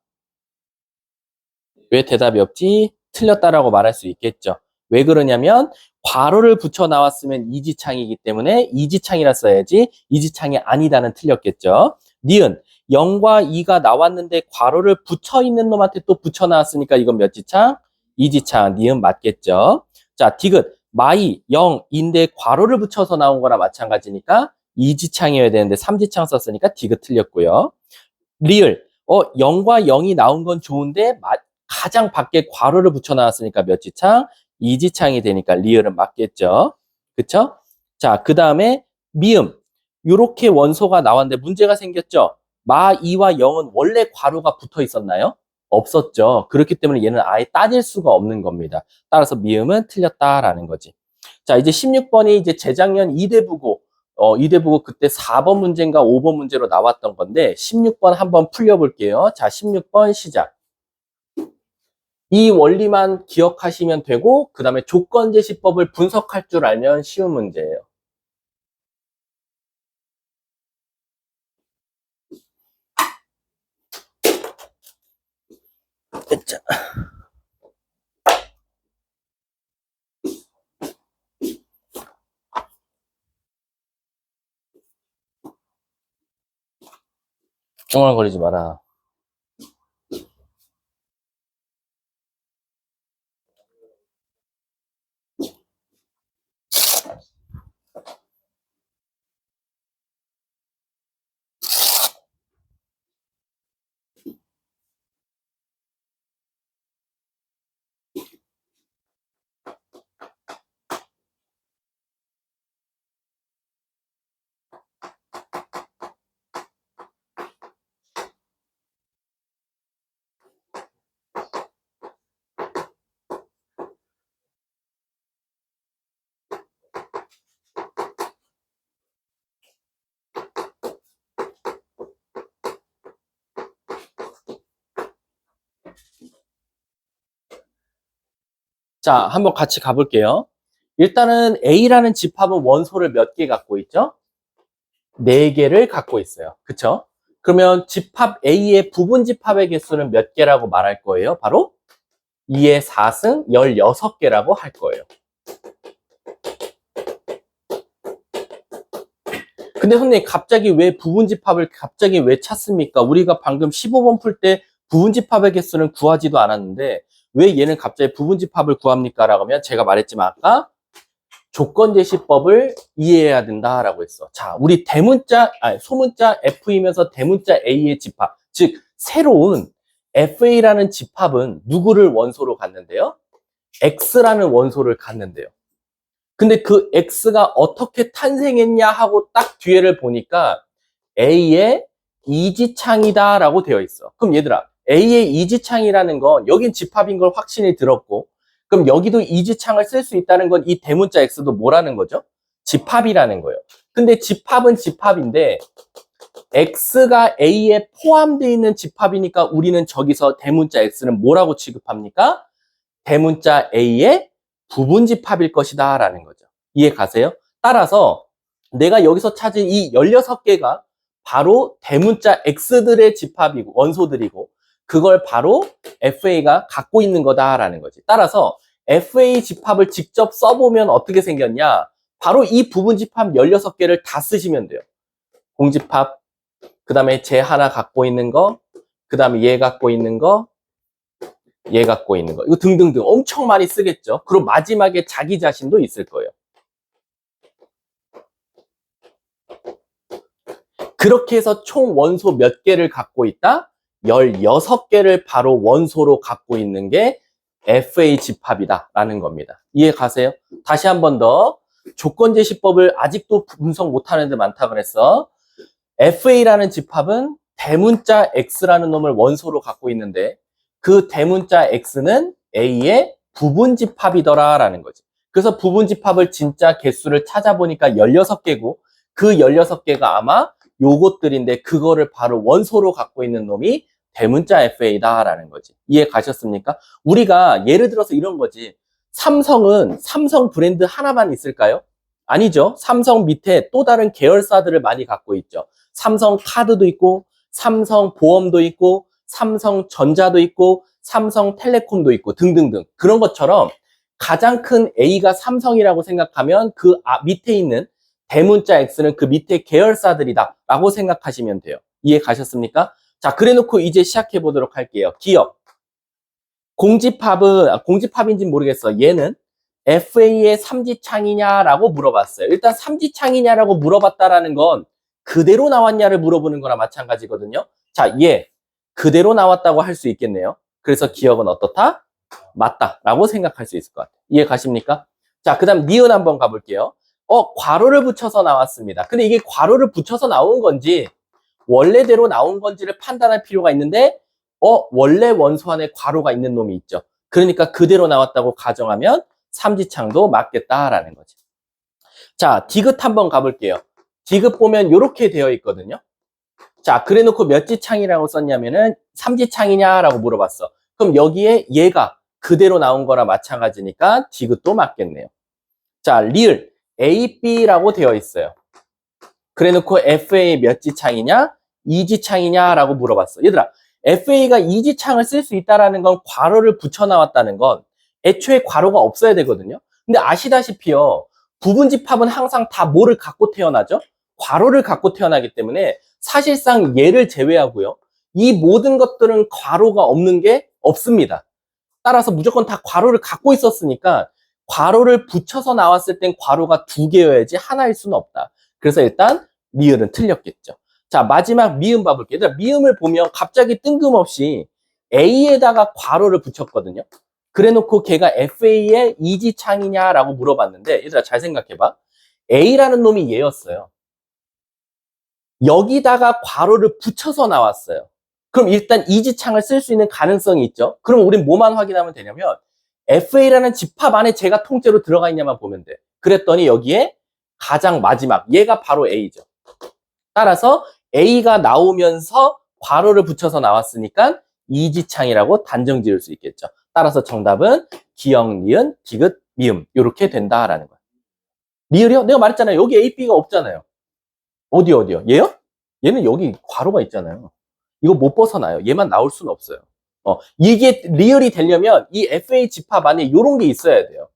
왜 대답이 없지? 틀렸다라고 말할 수 있겠죠. 왜 그러냐면 괄호를 붙여 나왔으면 이지창이기 때문에 이지창이라 써야지 이지창이 아니다는 틀렸겠죠. 니은 0과 2가 나왔는데 괄호를 붙여 있는 놈한테 또 붙여 나왔으니까 이건 몇 지창? 이지창. 니은 맞겠죠. 자, 디귿 마이 0인데 괄호를 붙여서 나온 거나 마찬가지니까 이지창이어야 되는데 삼지창 썼으니까 디귿 틀렸고요. 리을 0과 0이 나온 건 좋은데 가장 밖에 괄호를 붙여 나왔으니까 몇 지창? 이지창이 되니까 리을은 맞겠죠. 그쵸? 자, 그 다음에 미음. 요렇게 원소가 나왔는데 문제가 생겼죠. 마 2와 0은 원래 괄호가 붙어 있었나요? 없었죠. 그렇기 때문에 얘는 아예 따질 수가 없는 겁니다. 따라서 미음은 틀렸다라는 거지. 자, 이제 16번이 이제 재작년 이대부고 이대부고 그때 4번 문제인가 5번 문제로 나왔던 건데 16번 한번 풀려볼게요. 자, 16번 시작. 이 원리만 기억하시면 되고 그 다음에 조건제시법을 분석할 줄 알면 쉬운 문제예요. 엉얼거리지 마라. 자, 한번 같이 가볼게요. 일단은 A라는 집합은 원소를 몇 개 갖고 있죠? 4개를 갖고 있어요. 그쵸? 그러면 집합 A의 부분 집합의 개수는 몇 개라고 말할 거예요? 바로 2의 4승 16개라고 할 거예요. 근데 선생님 갑자기 왜 부분 집합을 갑자기 왜 찾습니까? 우리가 방금 15번 풀 때 부분 집합의 개수는 구하지도 않았는데 왜 얘는 갑자기 부분 집합을 구합니까? 라고 하면 제가 말했지만 아까 조건 제시법을 이해해야 된다라고 했어. 자, 우리 소문자 F이면서 대문자 A의 집합, 즉 새로운 FA라는 집합은 누구를 원소로 갖는데요? X라는 원소를 갖는데요. 근데 그 X가 어떻게 탄생했냐 하고 딱 뒤에를 보니까 A의 이지창이다라고 되어 있어. 그럼 얘들아, A의 이지창이라는 건 여긴 집합인 걸 확신이 들었고, 그럼 여기도 이지창을 쓸 수 있다는 건 이 대문자 X도 뭐라는 거죠? 집합이라는 거예요. 근데 집합은 집합인데 X가 A에 포함되어 있는 집합이니까 우리는 저기서 대문자 X는 뭐라고 취급합니까? 대문자 A의 부분 집합일 것이다 라는 거죠. 이해 가세요? 따라서 내가 여기서 찾은 이 16개가 바로 대문자 X들의 집합이고 원소들이고 그걸 바로 FA가 갖고 있는 거다라는 거지. 따라서 FA 집합을 직접 써보면 어떻게 생겼냐? 바로 이 부분 집합 16개를 다 쓰시면 돼요. 공집합, 그 다음에 쟤 하나 갖고 있는 거, 그 다음에 얘 갖고 있는 거, 얘 갖고 있는 거, 이거 등등등 엄청 많이 쓰겠죠. 그리고 마지막에 자기 자신도 있을 거예요. 그렇게 해서 총 원소 몇 개를 갖고 있다? 16개를 바로 원소로 갖고 있는 게 FA 집합이다 라는 겁니다. 이해 가세요? 다시 한 번 더. 조건제시법을 아직도 분석 못하는 데 많다 그랬어. FA라는 집합은 대문자 X라는 놈을 원소로 갖고 있는데 그 대문자 X는 A의 부분 집합이더라 라는 거지. 그래서 부분 집합을 진짜 개수를 찾아보니까 16개고 그 16개가 아마 요것들인데 그거를 바로 원소로 갖고 있는 놈이 대문자 FA다 라는 거지. 이해 가셨습니까? 우리가 예를 들어서 이런 거지. 삼성은 삼성 브랜드 하나만 있을까요? 아니죠. 삼성 밑에 또 다른 계열사들을 많이 갖고 있죠. 삼성 카드도 있고 삼성 보험도 있고 삼성전자도 있고 삼성텔레콤도 있고 등등등. 그런 것처럼 가장 큰 A가 삼성이라고 생각하면 그 밑에 있는 대문자 X는 그 밑에 계열사들이다 라고 생각하시면 돼요. 이해 가셨습니까? 자, 그래 놓고 이제 시작해 보도록 할게요. 기업. 공집합인지는 모르겠어. 얘는 FA의 삼지창이냐라고 물어봤어요. 일단 삼지창이냐라고 물어봤다라는 건 그대로 나왔냐를 물어보는 거나 마찬가지거든요. 자, 얘 그대로 나왔다고 할 수 있겠네요. 그래서 기업은 어떻다? 맞다라고 생각할 수 있을 것 같아요. 이해 가십니까? 자, 그 다음 니은 한번 가볼게요. 괄호를 붙여서 나왔습니다. 근데 이게 괄호를 붙여서 나온 건지 원래대로 나온 건지를 판단할 필요가 있는데 원래 원소 안에 괄호가 있는 놈이 있죠. 그러니까 그대로 나왔다고 가정하면 삼지창도 맞겠다라는 거지. 자, 디귿 한번 가볼게요. 디귿 보면 이렇게 되어 있거든요. 자, 그래 놓고 몇 지창이라고 썼냐면은 삼지창이냐라고 물어봤어. 그럼 여기에 얘가 그대로 나온 거랑 마찬가지니까 디귿도 맞겠네요. 자, 리을 A, B라고 되어 있어요. 그래 놓고 FA 몇 지창이냐? 2지창이냐라고 물어봤어. 얘들아, FA가 2지창을 쓸 수 있다라는 건 괄호를 붙여 나왔다는 건 애초에 괄호가 없어야 되거든요. 근데 아시다시피요. 부분 집합은 항상 다 뭐를 갖고 태어나죠? 괄호를 갖고 태어나기 때문에 사실상 얘를 제외하고요. 이 모든 것들은 괄호가 없는 게 없습니다. 따라서 무조건 다 괄호를 갖고 있었으니까 괄호를 붙여서 나왔을 땐 괄호가 두 개여야지 하나일 수는 없다. 그래서 일단 리을은 틀렸겠죠. 자, 마지막 미음 봐볼게요. 얘들아, 미음을 보면 갑자기 뜬금없이 A에다가 괄호를 붙였거든요. 그래 놓고 걔가 FA의 이지창이냐라고 물어봤는데, 얘들아 잘 생각해봐. A라는 놈이 얘였어요. 여기다가 괄호를 붙여서 나왔어요. 그럼 일단 이지창을 쓸 수 있는 가능성이 있죠. 그럼 우린 뭐만 확인하면 되냐면 FA라는 집합 안에 제가 통째로 들어가 있냐만 보면 돼. 그랬더니 여기에 가장 마지막 얘가 바로 A죠. 따라서 A가 나오면서 괄호를 붙여서 나왔으니까 이지창이라고 단정 지을 수 있겠죠. 따라서 정답은 기역, 니은, 디귿, 미음 이렇게 된다라는 거예요. 리을이요? 내가 말했잖아요. 여기 A, B가 없잖아요. 어디요? 얘요? 얘는 여기 괄호가 있잖아요. 이거 못 벗어나요. 얘만 나올 수는 없어요. 이게 리얼이 되려면 이 FA 집합 안에 이런 게 있어야 돼요.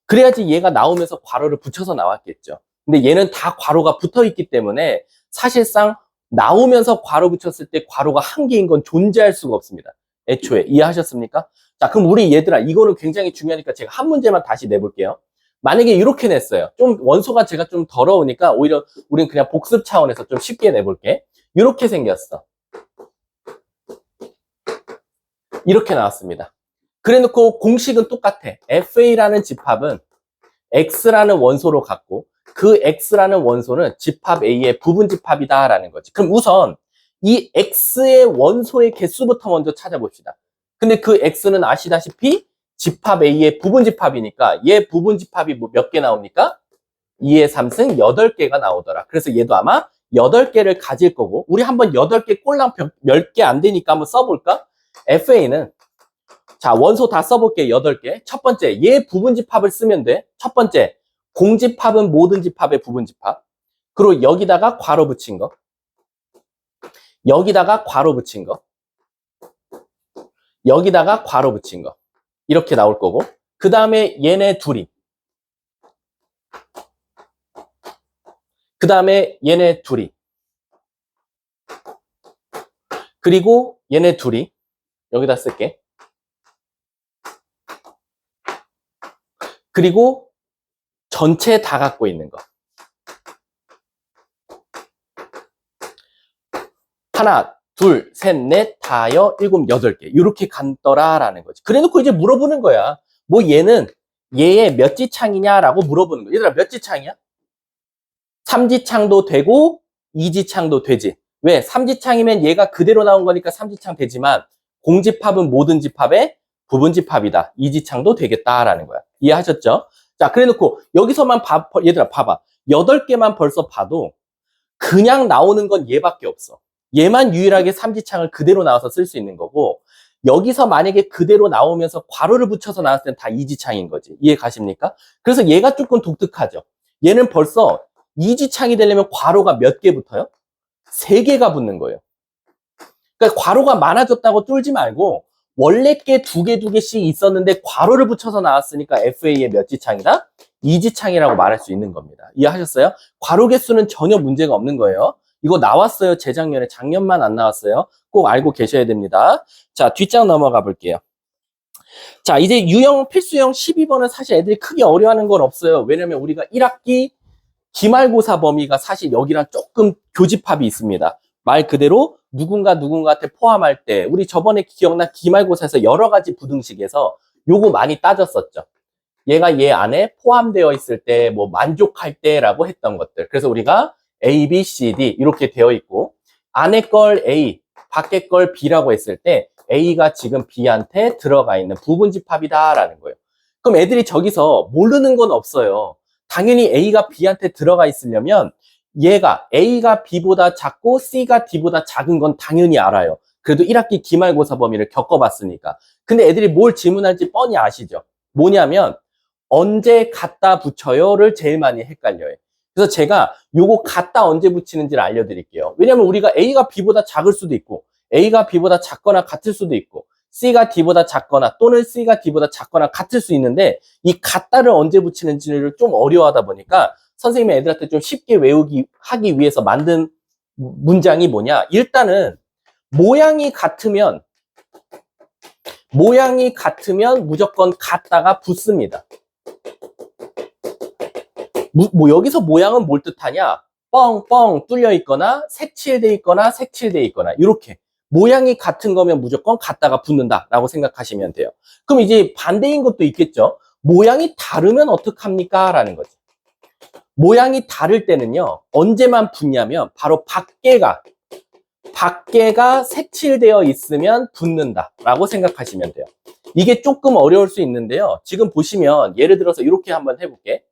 그래야지 얘가 나오면서 괄호를 붙여서 나왔겠죠. 근데 얘는 다 괄호가 붙어 있기 때문에 사실상 나오면서 괄호 붙였을 때 괄호가 한 개인 건 존재할 수가 없습니다. 애초에. 이해하셨습니까? 자, 그럼 우리 얘들아, 이거는 굉장히 중요하니까 제가 한 문제만 다시 내볼게요. 만약에 이렇게 냈어요. 좀 원소가 제가 좀 더러우니까 오히려 우린 그냥 복습 차원에서 좀 쉽게 내볼게. 이렇게 생겼어. 이렇게 나왔습니다. 그래 놓고 공식은 똑같아. FA라는 집합은 X라는 원소로 갖고 그 X라는 원소는 집합 A의 부분 집합이다라는 거지. 그럼 우선 이 X의 원소의 개수부터 먼저 찾아봅시다. 근데 그 X는 아시다시피 집합 A의 부분 집합이니까 얘 부분 집합이 몇 개 나옵니까? 2의 3승 8개가 나오더라. 그래서 얘도 아마 8개를 가질 거고 우리 한번 8개 꼴랑 몇 개 안 되니까 한번 써볼까? FA는 자, 원소 다 써볼게. 8개. 첫 번째, 얘 부분집합을 쓰면 돼. 첫 번째, 공집합은 모든 집합의 부분집합. 그리고 여기다가 괄호 붙인 거. 여기다가 괄호 붙인 거. 여기다가 괄호 붙인 거. 이렇게 나올 거고. 그 다음에 얘네 둘이. 그 다음에 얘네 둘이. 그리고 얘네 둘이. 여기다 쓸게. 그리고 전체 다 갖고 있는 거. 하나, 둘, 셋, 넷, 다여, 일곱, 8개. 이렇게 간더라라는 거지. 그래 놓고 이제 물어보는 거야. 뭐 얘는 얘의 몇 지창이냐라고 물어보는 거야. 얘들아 몇 지창이야? 3지창도 되고 2지창도 되지. 왜? 3지창이면 얘가 그대로 나온 거니까 3지창 되지만 공집합은 모든 집합의 부분집합이다. 2지창도 되겠다라는 거야. 이해하셨죠? 자, 그래 놓고 여기서만 얘들아 봐봐. 8개만 벌써 봐도 그냥 나오는 건 얘밖에 없어. 얘만 유일하게 3지창을 그대로 나와서 쓸 수 있는 거고 여기서 만약에 그대로 나오면서 괄호를 붙여서 나왔을 땐 다 2지창인 거지. 이해 가십니까? 그래서 얘가 조금 독특하죠. 얘는 벌써 2지창이 되려면 괄호가 몇 개 붙어요? 3개가 붙는 거예요. 그러니까 괄호가 많아졌다고 쫄지 말고 원래 게 2개씩 있었는데 괄호를 붙여서 나왔으니까 FA의 몇 지창이다? 2지창이라고 말할 수 있는 겁니다. 이해하셨어요? 괄호 개수는 전혀 문제가 없는 거예요. 이거 나왔어요. 재작년에. 작년만 안 나왔어요. 꼭 알고 계셔야 됩니다. 자, 뒷장 넘어가 볼게요. 자, 이제 유형, 필수형 12번은 사실 애들이 크게 어려워하는 건 없어요. 왜냐면 우리가 1학기 기말고사 범위가 사실 여기랑 조금 교집합이 있습니다. 말 그대로 누군가한테 포함할 때 우리 저번에 기억나 기말고사에서 여러 가지 부등식에서 요거 많이 따졌었죠. 얘가 얘 안에 포함되어 있을 때 뭐 만족할 때라고 했던 것들. 그래서 우리가 A, B, C, D 이렇게 되어 있고 안에 걸 A, 밖에 걸 B라고 했을 때 A가 지금 B한테 들어가 있는 부분집합이다라는 거예요. 그럼 애들이 저기서 모르는 건 없어요. 당연히 A가 B한테 들어가 있으려면 얘가 A가 B보다 작고 C가 D보다 작은 건 당연히 알아요. 그래도 1학기 기말고사 범위를 겪어봤으니까. 근데 애들이 뭘 질문할지 뻔히 아시죠? 뭐냐면 언제 갖다 붙여요를 제일 많이 헷갈려요. 그래서 제가 요거 갖다 언제 붙이는지를 알려드릴게요. 왜냐면 우리가 A가 B보다 작을 수도 있고 A가 B보다 작거나 같을 수도 있고 C가 D보다 작거나 또는 C가 D보다 작거나 같을 수 있는데 이 같다를 언제 붙이는지를 좀 어려워하다 보니까 선생님이 애들한테 좀 쉽게 하기 위해서 만든 문장이 뭐냐? 일단은 모양이 같으면 무조건 갖다가 붙습니다. 여기서 모양은 뭘 뜻하냐? 뻥뻥 뚫려 있거나 색칠돼 있거나 색칠돼 있거나 이렇게 모양이 같은 거면 무조건 갖다가 붙는다라고 생각하시면 돼요. 그럼 이제 반대인 것도 있겠죠. 모양이 다르면 어떡합니까? 라는 거죠. 모양이 다를 때는요. 언제만 붙냐면 바로 밖에가 색칠되어 있으면 붙는다라고 생각하시면 돼요. 이게 조금 어려울 수 있는데요. 지금 보시면 예를 들어서 이렇게 한번 해볼게.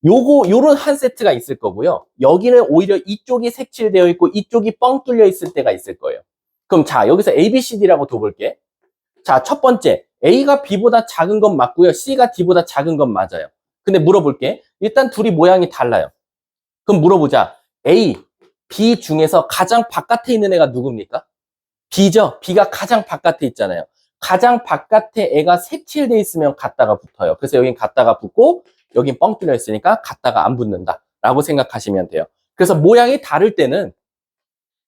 요런 한 세트가 있을 거고요. 여기는 오히려 이쪽이 색칠되어 있고 이쪽이 뻥 뚫려 있을 때가 있을 거예요. 그럼 자, 여기서 A, B, C, D라고 둬볼게. 자, 첫 번째. A가 B보다 작은 건 맞고요. C가 D보다 작은 건 맞아요. 근데 물어볼게. 일단 둘이 모양이 달라요. 그럼 물어보자. A, B 중에서 가장 바깥에 있는 애가 누굽니까? B죠? B가 가장 바깥에 있잖아요. 가장 바깥에 애가 색칠돼 있으면 갖다가 붙어요. 그래서 여긴 갖다가 붙고 여긴 뻥 뚫려 있으니까 갖다가 안 붙는다 라고 생각하시면 돼요. 그래서 모양이 다를 때는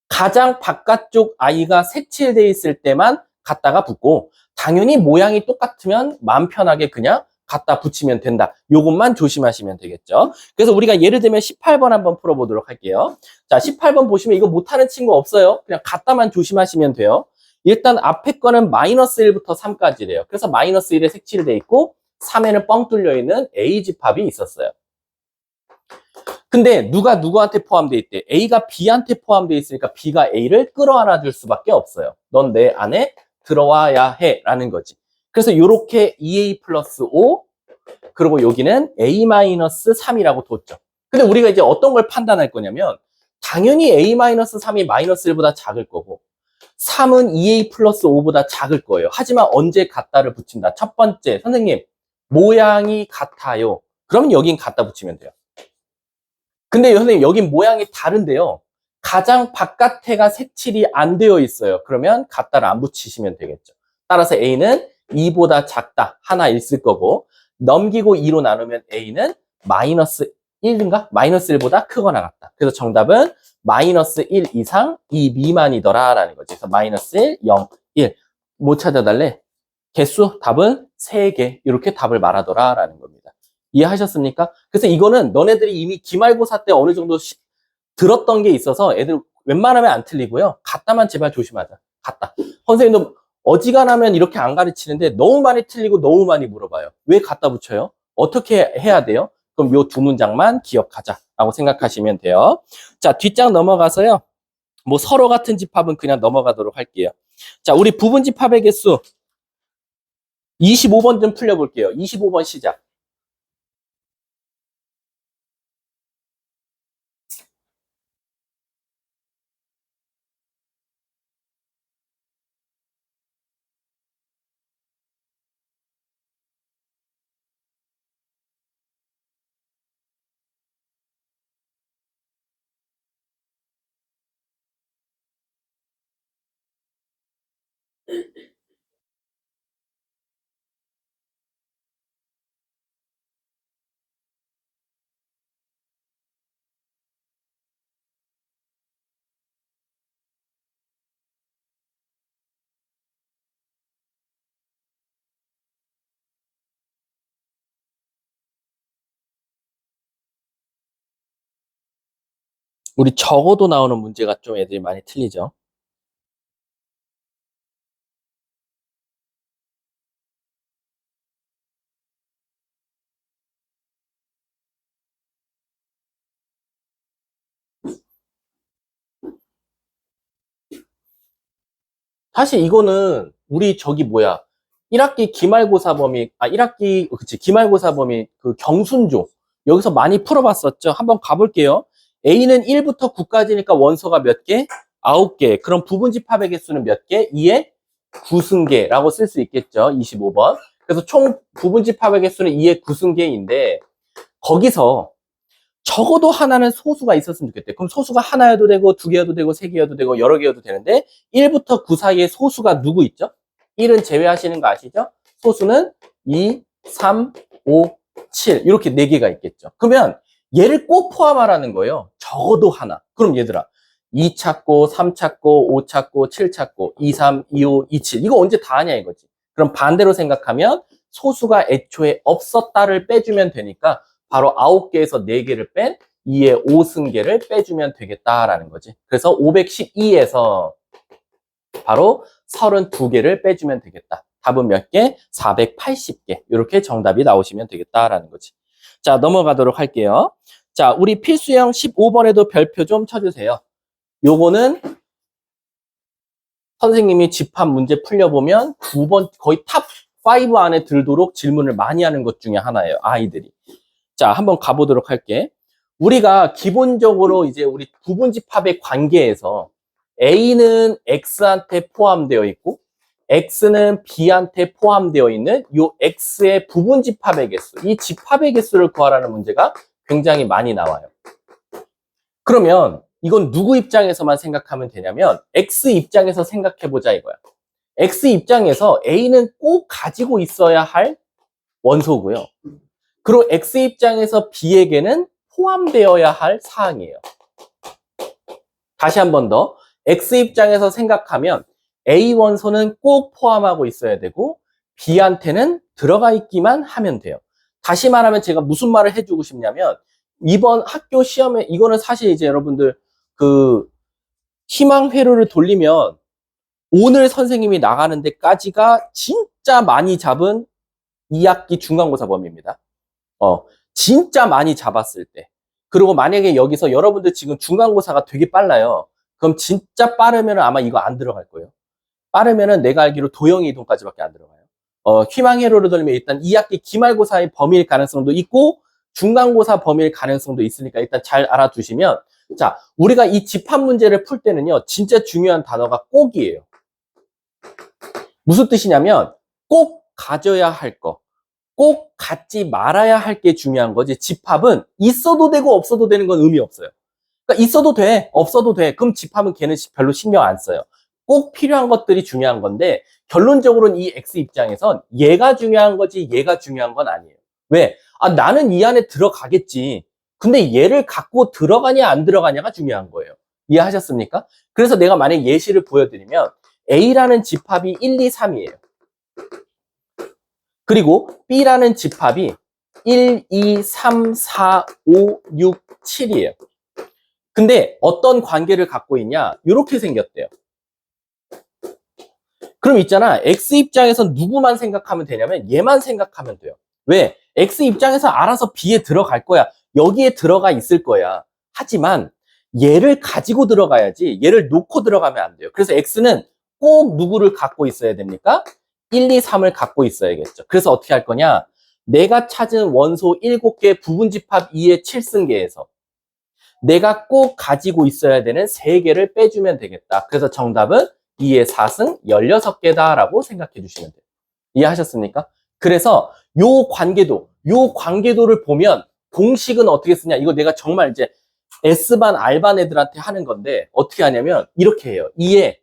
가장 바깥쪽 아이가 색칠돼 있을 때만 갖다가 붙고 당연히 모양이 똑같으면 마음 편하게 그냥 갖다 붙이면 된다. 요것만 조심하시면 되겠죠. 그래서 우리가 예를 들면 18번 한번 풀어보도록 할게요. 자, 18번 보시면 이거 못하는 친구 없어요. 그냥 갖다만 조심하시면 돼요. 일단 앞에 거는 마이너스 1부터 3까지래요. 그래서 마이너스 1에 색칠돼 있고 3에는 뻥 뚫려 있는 A 집합이 있었어요. 근데 누가 누구한테 포함되어 있대? A가 B한테 포함되어 있으니까 B가 A를 끌어안아 줄 수밖에 없어요. 넌 내 안에 들어와야 해 라는 거지. 그래서 이렇게 2A 플러스 5 그리고 여기는 A-3이라고 뒀죠. 근데 우리가 이제 어떤 걸 판단할 거냐면 당연히 A-3이 마이너스 1보다 작을 거고 3은 2A 플러스 5보다 작을 거예요. 하지만 언제 갖다를 붙인다? 첫 번째, 선생님 모양이 같아요. 그럼 여긴 갖다 붙이면 돼요. 근데 선생님 여긴 모양이 다른데요. 가장 바깥에가 색칠이 안 되어 있어요. 그러면 갖다를 안 붙이시면 되겠죠. 따라서 A는 2보다 작다. 하나 있을 거고 넘기고 2로 나누면 A는 마이너스 1인가? 마이너스 1보다 크거나 같다. 그래서 정답은 마이너스 1 이상 2 미만이더라 라는 거지. 그래서 마이너스 1, 0, 1. 뭐 찾아달래? 개수? 답은 3개. 이렇게 답을 말하더라 라는 겁니다. 이해하셨습니까? 그래서 이거는 너네들이 이미 기말고사 때 어느 정도 들었던 게 있어서 애들 웬만하면 안 틀리고요. 갖다만 제발 조심하자. 갖다. 선생님도 어지간하면 이렇게 안 가르치는데 너무 많이 틀리고 너무 많이 물어봐요. 왜 갖다 붙여요? 어떻게 해야 돼요? 그럼 요 두 문장만 기억하자라고 생각하시면 돼요. 자, 뒷장 넘어가서요. 뭐 서로 같은 집합은 그냥 넘어가도록 할게요. 자, 우리 부분 집합의 개수 25번 좀 풀려볼게요. 25번 시작. 우리 적어도 나오는 문제가 좀 애들이 많이 틀리죠. 사실 이거는 우리 저기 뭐야 1학기 기말고사 범위 1학기 그치 기말고사 범위 그 경순조 여기서 많이 풀어봤었죠. 한번 가볼게요. A는 1부터 9까지니까 원소가 몇 개? 9개. 그럼 부분집합의 개수는 몇 개? 2의 구승계라고 쓸 수 있겠죠. 25번. 그래서 총 부분집합의 개수는 2의 구승계인데 거기서 적어도 하나는 소수가 있었으면 좋겠대. 그럼 소수가 하나여도 되고, 두 개여도 되고, 세 개여도 되고, 여러 개여도 되는데, 1부터 9 사이에 소수가 누구 있죠? 1은 제외하시는 거 아시죠? 소수는 2, 3, 5, 7 이렇게 4개가 있겠죠. 그러면 얘를 꼭 포함하라는 거예요. 적어도 하나. 그럼 얘들아 2 찾고 3 찾고 5 찾고 7 찾고 2, 3, 2, 5, 2, 7 이거 언제 다 하냐 이거지. 그럼 반대로 생각하면 소수가 애초에 없었다를 빼주면 되니까 바로 9개에서 4개를 뺀 2의 5승계를 빼주면 되겠다라는 거지. 그래서 512에서 바로 32개를 빼주면 되겠다. 답은 몇 개? 480개. 이렇게 정답이 나오시면 되겠다라는 거지. 자, 넘어가도록 할게요. 자, 우리 필수형 15번에도 별표 좀 쳐주세요. 요거는 선생님이 집합 문제 풀려보면 9번 거의 탑5 안에 들도록 질문을 많이 하는 것 중에 하나예요. 아이들이. 자, 한번 가보도록 할게. 우리가 기본적으로 이제 우리 부분집합의 관계에서 A는 X한테 포함되어 있고 X는 B한테 포함되어 있는 이 X의 부분집합의 개수, 이 집합의 개수를 구하라는 문제가 굉장히 많이 나와요. 그러면 이건 누구 입장에서만 생각하면 되냐면 X 입장에서 생각해보자 이거야. X 입장에서 A는 꼭 가지고 있어야 할 원소고요. 그리고 X 입장에서 B에게는 포함되어야 할 사항이에요. 다시 한 번 더. X 입장에서 생각하면 A 원소는 꼭 포함하고 있어야 되고 B한테는 들어가 있기만 하면 돼요. 다시 말하면 제가 무슨 말을 해주고 싶냐면 이번 학교 시험에 이거는 사실 이제 여러분들 그 희망 회로를 돌리면 오늘 선생님이 나가는 데까지가 진짜 많이 잡은 2학기 중간고사 범위입니다. 진짜 많이 잡았을 때. 그리고 만약에 여기서 여러분들 지금 중간고사가 되게 빨라요. 그럼 진짜 빠르면 아마 이거 안 들어갈 거예요. 빠르면은 내가 알기로 도형이 이동까지밖에 안 들어가요. 희망회로를 돌리면 일단 2학기 기말고사의 범위일 가능성도 있고 중간고사 범위일 가능성도 있으니까 일단 잘 알아두시면 자, 우리가 이 집합 문제를 풀 때는요, 진짜 중요한 단어가 꼭이에요. 무슨 뜻이냐면 꼭 가져야 할 거, 꼭 갖지 말아야 할 게 중요한 거지. 집합은 있어도 되고 없어도 되는 건 의미 없어요. 그러니까 있어도 돼, 없어도 돼. 그럼 집합은 걔는 별로 신경 안 써요. 꼭 필요한 것들이 중요한 건데 결론적으로는 이 X 입장에선 얘가 중요한 거지 얘가 중요한 건 아니에요. 왜? 나는 이 안에 들어가겠지. 근데 얘를 갖고 들어가냐 안 들어가냐가 중요한 거예요. 이해하셨습니까? 그래서 내가 만약 예시를 보여드리면 A라는 집합이 1, 2, 3이에요. 그리고 B라는 집합이 1, 2, 3, 4, 5, 6, 7이에요. 근데 어떤 관계를 갖고 있냐? 이렇게 생겼대요. 그럼 있잖아. X 입장에서 누구만 생각하면 되냐면 얘만 생각하면 돼요. 왜? X 입장에서 알아서 B에 들어갈 거야. 여기에 들어가 있을 거야. 하지만 얘를 가지고 들어가야지 얘를 놓고 들어가면 안 돼요. 그래서 X는 꼭 누구를 갖고 있어야 됩니까? 1, 2, 3을 갖고 있어야겠죠. 그래서 어떻게 할 거냐? 내가 찾은 원소 7개 부분집합 2의 7승계에서 내가 꼭 가지고 있어야 되는 3개를 빼주면 되겠다. 그래서 정답은 2의 4승 16개다라고 생각해 주시면 돼요. 이해하셨습니까? 그래서 요 관계도를 보면 공식은 어떻게 쓰냐? 이거 내가 정말 이제 S반, R반 애들한테 하는 건데 어떻게 하냐면 이렇게 해요. 2의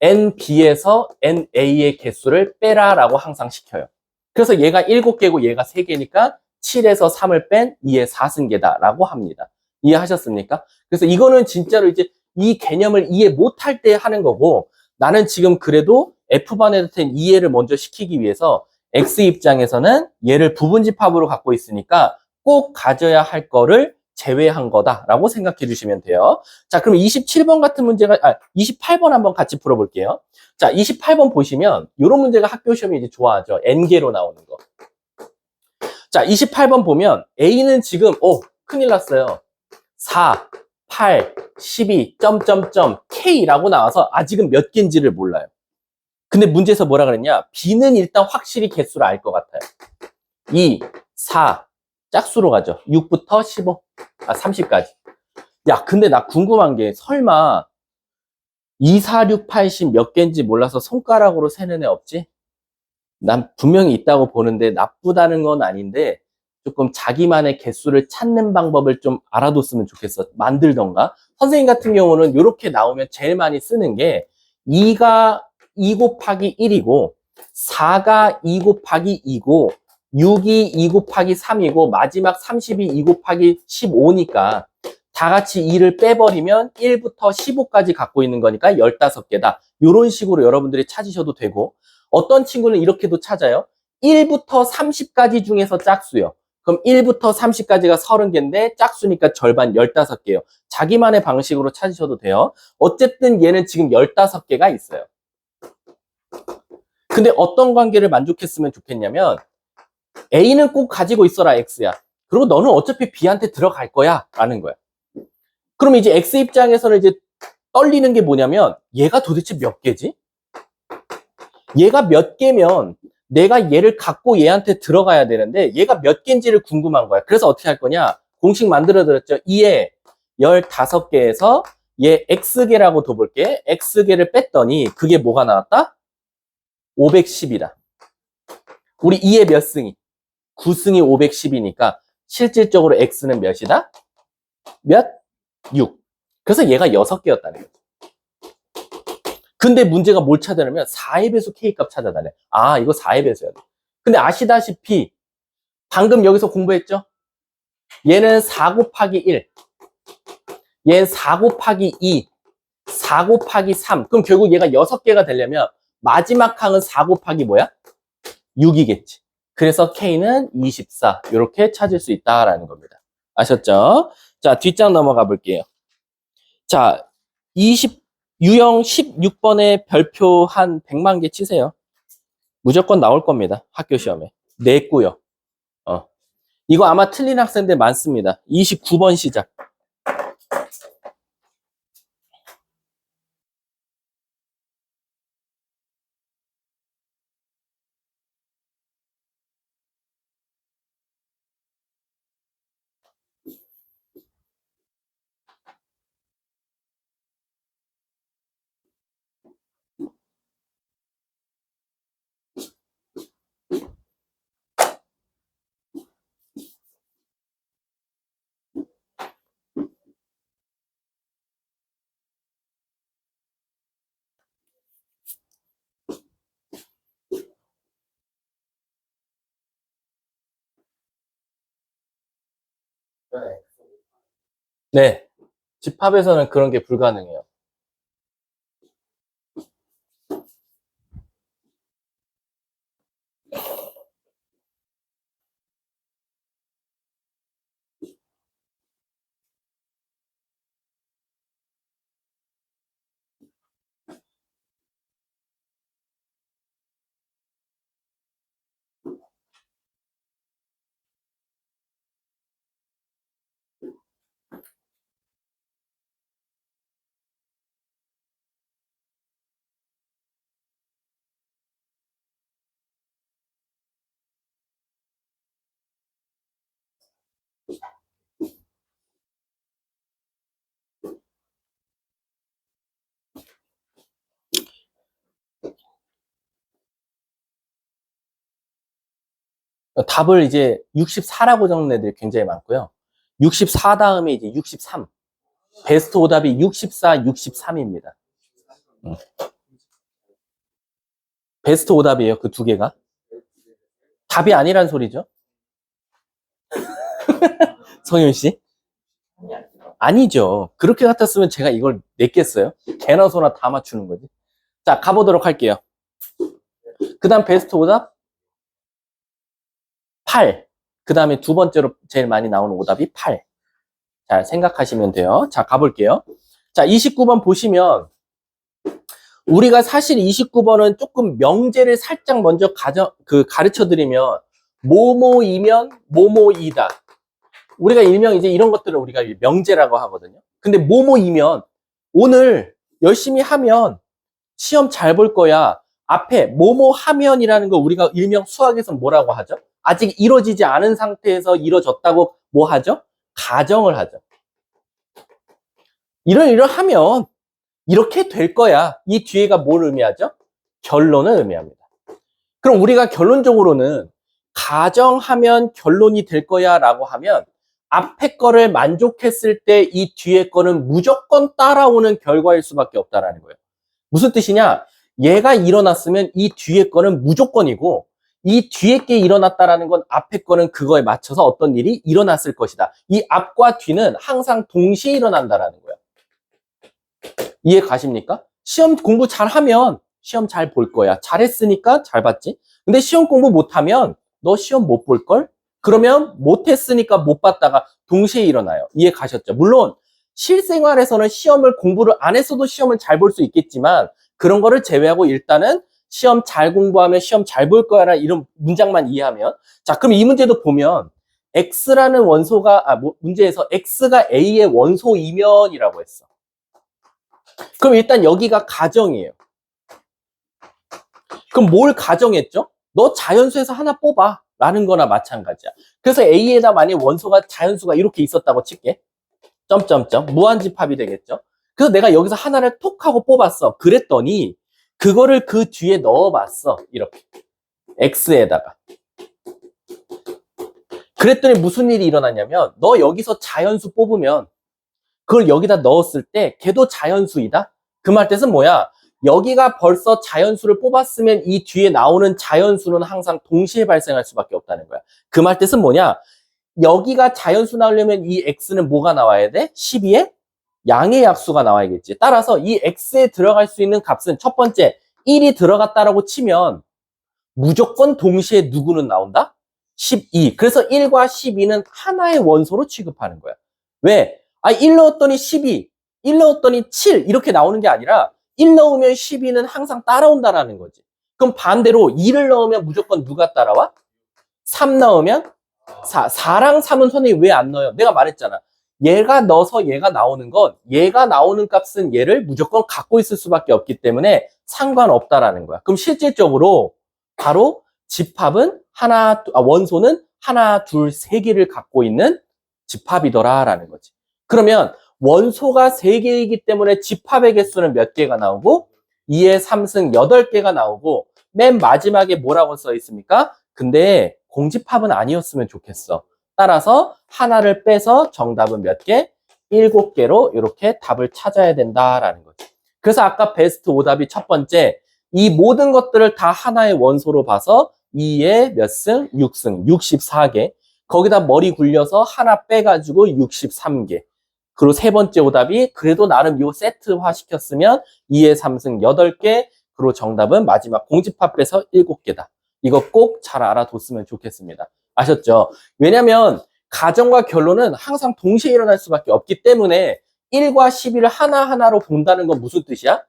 NB에서 NA의 개수를 빼라라고 항상 시켜요. 그래서 얘가 7개고 얘가 3개니까 7에서 3을 뺀 2의 4승계다라고 합니다. 이해하셨습니까? 그래서 이거는 진짜로 이제 이 개념을 이해 못할 때 하는 거고 나는 지금 그래도 F반 애들한테 이해를 먼저 시키기 위해서 X 입장에서는 얘를 부분집합으로 갖고 있으니까 꼭 가져야 할 거를 제외한 거다라고 생각해 주시면 돼요. 자, 그럼 27번 같은 문제가, 28번 한번 같이 풀어볼게요. 자, 28번 보시면 이런 문제가 학교 시험이 이제 좋아하죠. N개로 나오는 거. 자, 28번 보면 A는 지금, 큰일 났어요. 4, 8, 12, 점점점, K라고 나와서 아직은 몇 개인지를 몰라요. 근데 문제에서 뭐라 그랬냐? B는 일단 확실히 개수를 알 것 같아요. 2, 4, 짝수로 가죠. 6부터 15, 30까지. 야, 근데 나 궁금한 게 설마 2, 4, 6, 8, 10 몇 개인지 몰라서 손가락으로 세는 애 없지? 난 분명히 있다고 보는데 나쁘다는 건 아닌데 조금 자기만의 개수를 찾는 방법을 좀 알아뒀으면 좋겠어. 만들던가. 선생님 같은 경우는 이렇게 나오면 제일 많이 쓰는 게 2가 2 곱하기 1이고 4가 2 곱하기 2고 6이 2 곱하기 3이고 마지막 30이 2 곱하기 15니까 다 같이 2를 빼버리면 1부터 15까지 갖고 있는 거니까 15개다. 이런 식으로 여러분들이 찾으셔도 되고, 어떤 친구는 이렇게도 찾아요. 1부터 30까지 중에서 짝수요. 그럼 1부터 30까지가 30개인데 짝수니까 절반 15개요. 자기만의 방식으로 찾으셔도 돼요. 어쨌든 얘는 지금 15개가 있어요. 근데 어떤 관계를 만족했으면 좋겠냐면 A는 꼭 가지고 있어라 X야. 그리고 너는 어차피 B한테 들어갈 거야 라는 거야. 그럼 이제 X 입장에서는 이제 떨리는 게 뭐냐면 얘가 도대체 몇 개지? 얘가 몇 개면 내가 얘를 갖고 얘한테 들어가야 되는데 얘가 몇 개인지를 궁금한 거야. 그래서 어떻게 할 거냐? 공식 만들어드렸죠. 2에 15개에서 얘 X개라고 둬볼게. X개를 뺐더니 그게 뭐가 나왔다? 510이다. 우리 2에 몇 승이? 9승이 510이니까 실질적으로 X는 몇이다? 몇? 6. 그래서 얘가 6개였다는 거죠. 근데 문제가 뭘 찾아내면 4의 배수 K값 찾아달래. 아, 이거 4의 배수야. 근데 아시다시피 방금 여기서 공부했죠? 얘는 4 곱하기 1, 얘는 4 곱하기 2, 4 곱하기 3. 그럼 결국 얘가 6개가 되려면 마지막 항은 4 곱하기 뭐야? 6이겠지. 그래서 K는 24. 이렇게 찾을 수 있다라는 겁니다. 아셨죠? 자, 뒷장 넘어가 볼게요. 자, 유형 16번에 별표 한 100만 개 치세요. 무조건 나올 겁니다. 학교 시험에. 냈고요. 이거 아마 틀린 학생들 많습니다. 29번 시작. 네. 집합에서는 그런 게 불가능해요. 답을 이제 64라고 적는 애들이 굉장히 많고요. 64 다음에 이제 63. 베스트 오답이 64, 63입니다. 베스트 오답이에요. 그 두 개가. 답이 아니란 소리죠. 성윤 씨? 아니죠. 그렇게 같았으면 제가 이걸 냈겠어요? 개나 소나 다 맞추는 거지. 자, 가보도록 할게요. 그 다음 베스트 오답 8. 그 다음에 두 번째로 제일 많이 나오는 오답이 8. 잘 생각하시면 돼요. 자, 가볼게요. 자, 29번 보시면 우리가 사실 29번은 조금 명제를 살짝 먼저 가르쳐 드리면 뭐뭐이면 뭐뭐이다. 우리가 일명 이제 이런 것들을 우리가 명제라고 하거든요. 근데 뭐뭐이면 오늘 열심히 하면 시험 잘 볼 거야. 앞에 뭐뭐 하면이라는 거 우리가 일명 수학에서 뭐라고 하죠? 아직 이루어지지 않은 상태에서 이루어졌다고 뭐 하죠? 가정을 하죠. 이러하면 이렇게 될 거야. 이 뒤에가 뭘 의미하죠? 결론을 의미합니다. 그럼 우리가 결론적으로는 가정하면 결론이 될 거야 라고 하면 앞에 거를 만족했을 때 이 뒤에 거는 무조건 따라오는 결과일 수밖에 없다라는 거예요. 무슨 뜻이냐? 얘가 일어났으면 이 뒤에 거는 무조건이고 이 뒤에 게 일어났다라는 건 앞에 거는 그거에 맞춰서 어떤 일이 일어났을 것이다. 이 앞과 뒤는 항상 동시에 일어난다라는 거야. 이해 가십니까? 시험 공부 잘하면 시험 잘 볼 거야. 잘했으니까 잘 봤지. 근데 시험 공부 못하면 너 시험 못 볼 걸? 그러면 못했으니까 못 봤다가 동시에 일어나요. 이해 가셨죠? 물론 실생활에서는 시험을 공부를 안 했어도 시험은 잘 볼 수 있겠지만 그런 거를 제외하고 일단은 시험 잘 공부하면 시험 잘 볼 거야라는 이런 문장만 이해하면 자 그럼 이 문제도 보면 x라는 원소가 문제에서 x가 a의 원소이면이라고 했어. 그럼 일단 여기가 가정이에요. 그럼 뭘 가정했죠? 너 자연수에서 하나 뽑아 라는 거나 마찬가지야. 그래서 A에다 만약 원소가 자연수가 이렇게 있었다고 칠게. 점점점 무한집합이 되겠죠. 그래서 내가 여기서 하나를 톡 하고 뽑았어. 그랬더니 그거를 그 뒤에 넣어봤어. 이렇게 X에다가. 그랬더니 무슨 일이 일어났냐면 너 여기서 자연수 뽑으면 그걸 여기다 넣었을 때 걔도 자연수이다? 그 말 뜻은 뭐야? 여기가 벌써 자연수를 뽑았으면 이 뒤에 나오는 자연수는 항상 동시에 발생할 수밖에 없다는 거야. 그 말 뜻은 뭐냐? 여기가 자연수 나오려면 이 x는 뭐가 나와야 돼? 12의 양의 약수가 나와야겠지. 따라서 이 x에 들어갈 수 있는 값은 첫 번째 1이 들어갔다라고 치면 무조건 동시에 누구는 나온다? 12. 그래서 1과 12는 하나의 원소로 취급하는 거야. 왜? 1 넣었더니 12, 1 넣었더니 7 이렇게 나오는 게 아니라 1 넣으면 12는 항상 따라온다라는 거지. 그럼 반대로 2를 넣으면 무조건 누가 따라와? 3 넣으면 4. 4랑 3은 선생님 왜 안 넣어요? 내가 말했잖아. 얘가 넣어서 얘가 나오는 건 얘가 나오는 값은 얘를 무조건 갖고 있을 수밖에 없기 때문에 상관없다라는 거야. 그럼 실질적으로 바로 집합은 원소는 하나, 둘, 세 개를 갖고 있는 집합이더라라는 거지. 그러면 원소가 3개이기 때문에 집합의 개수는 몇 개가 나오고 2의 3승 8개가 나오고 맨 마지막에 뭐라고 써 있습니까? 근데 공집합은 아니었으면 좋겠어. 따라서 하나를 빼서 정답은 몇 개? 7개로 이렇게 답을 찾아야 된다라는 거죠. 그래서 아까 베스트 오답이 첫 번째 이 모든 것들을 다 하나의 원소로 봐서 2의 몇 승? 6승 64개 거기다 머리 굴려서 하나 빼가지고 63개 그리고 세 번째 오답이 그래도 나름 요 세트화 시켰으면 2의 3승 8개 그리고 정답은 마지막 공집합 빼서 7개다. 이거 꼭 잘 알아뒀으면 좋겠습니다. 아셨죠? 왜냐면 가정과 결론은 항상 동시에 일어날 수밖에 없기 때문에 1과 12를 하나하나로 본다는 건 무슨 뜻이야?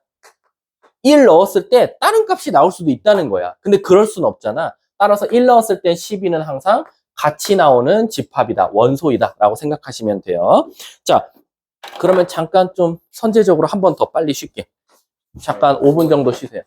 1 넣었을 때 다른 값이 나올 수도 있다는 거야. 근데 그럴 수는 없잖아. 따라서 1 넣었을 때 12는 항상 같이 나오는 집합이다. 원소이다. 라고 생각하시면 돼요. 자, 그러면 잠깐 좀 선제적으로 한 번 더 빨리 쉴게. 잠깐 5분 정도 쉬세요.